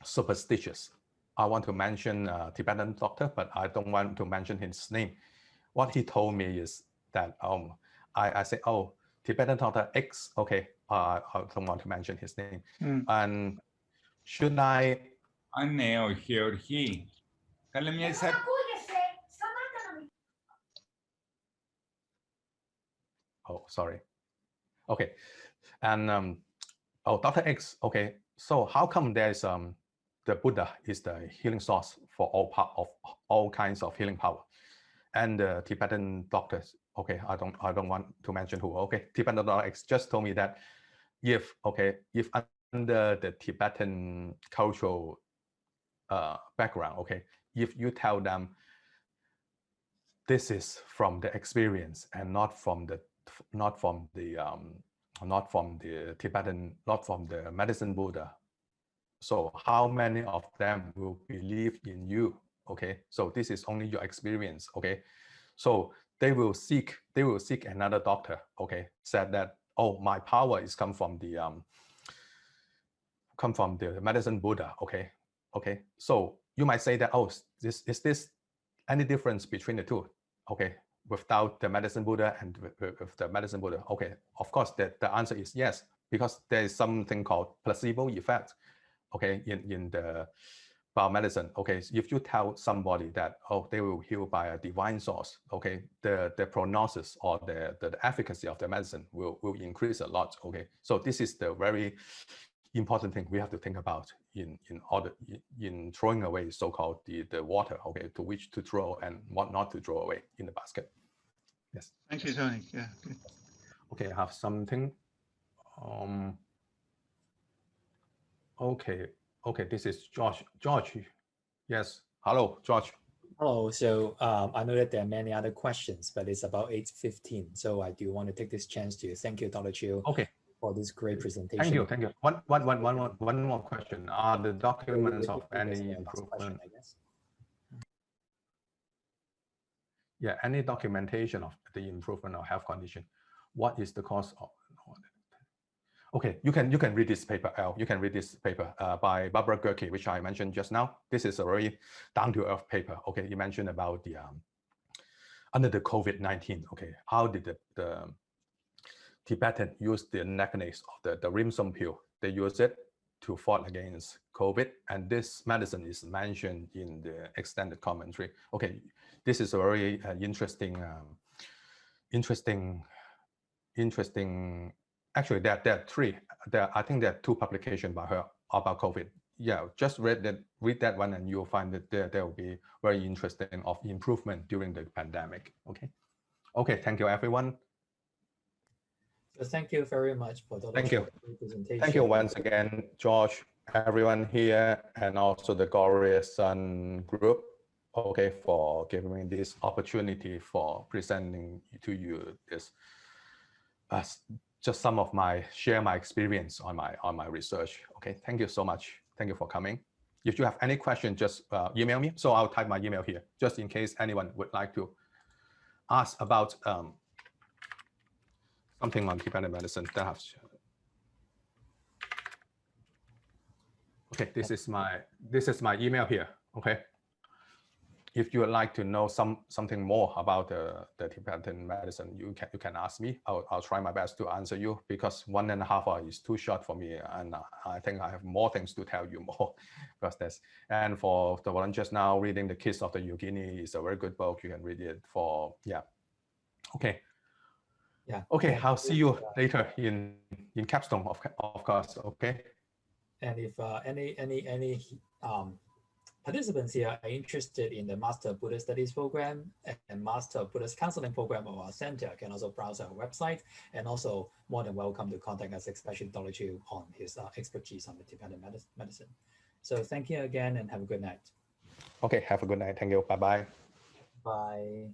superstitious. I want to mention a Tibetan doctor, but I don't want to mention his name. What he told me is that I say, oh, Tibetan doctor X, okay, I don't want to mention his name. And should I? Oh, sorry. Okay, and Dr. X, okay, so how come there's the Buddha is the healing source for all kinds of healing power, and the Tibetan doctors, okay, I don't want to mention who, okay, Tibetan Dr. X just told me that if under the Tibetan cultural background, okay, if you tell them this is from the experience and not from the Tibetan, not from the medicine Buddha, so how many of them will believe in you? Okay, so this is only your experience. Okay, so they will seek another doctor. Okay, said that, oh, my power is come from the medicine Buddha. Okay, so you might say that, oh, is this any difference between the two? Okay, without the medicine Buddha and with the medicine Buddha. Okay, of course the answer is yes, because there is something called placebo effect. Okay, in the biomedicine, okay, if you tell somebody that, oh, they will heal by a divine source, okay, the prognosis or the efficacy of the medicine will increase a lot. Okay, so this is the very important thing we have to think about in throwing away so-called the water, okay, to which to throw and what not to throw away in the basket. Yes. Thank you, Tony. Yeah. Good. Okay, I have something. Okay, okay, this is George. George, yes. Hello, George. Hello. So I know that there are many other questions, but it's about 8:15. So I do want to take this chance to thank you, Dr. Chiu, Okay. for this great presentation. Thank you, thank you. One more question. Are the documents of any improvement? I guess. Yeah, any documentation of the improvement of health condition. What is the cause of? Okay, you can read this paper. You can read this paper by Barbara Gerke, which I mentioned just now. This is a very down-to-earth paper. Okay, you mentioned about the under the COVID-19. Okay, how did the Tibetan use the mechanism of the rim-sum pill? They use it to fight against COVID, and this medicine is mentioned in the extended commentary. Okay, this is a very interesting. Actually, there are three. I think there are two publications by her about COVID. Yeah, just read that one, and you'll find that there will be very interesting of improvement during the pandemic. Okay, okay. Thank you, everyone. So thank you very much for the presentation. Thank you once again, George, everyone here, and also the Glorious Sun group. Okay, for giving me this opportunity for presenting to you this. Just some of share my experience on my research. Okay, thank you so much. Thank you for coming. If you have any question, just email me. So I'll type my email here, just in case anyone would like to ask about something on Tibetan medicine. Okay, this is my email here. Okay. If you would like to know something more about the Tibetan medicine, you can ask me. I'll try my best to answer you, because 1.5 hours is too short for me, and I think I have more things to tell you more. Because that's, and for the one just now reading The Kiss of the Yogini is a very good book. You can read it for, yeah. Okay. Yeah. Okay. I'll see you later in capstone, of course. Okay. And if any participants here are interested in the Master of Buddhist Studies program and Master of Buddhist Counseling program of our center, can also browse our website, and also more than welcome to contact us, especially Dr. Chiu, on his expertise on the Tibetan medicine. So thank you again, and have a good night. Okay, have a good night. Thank you. Bye-bye. Bye.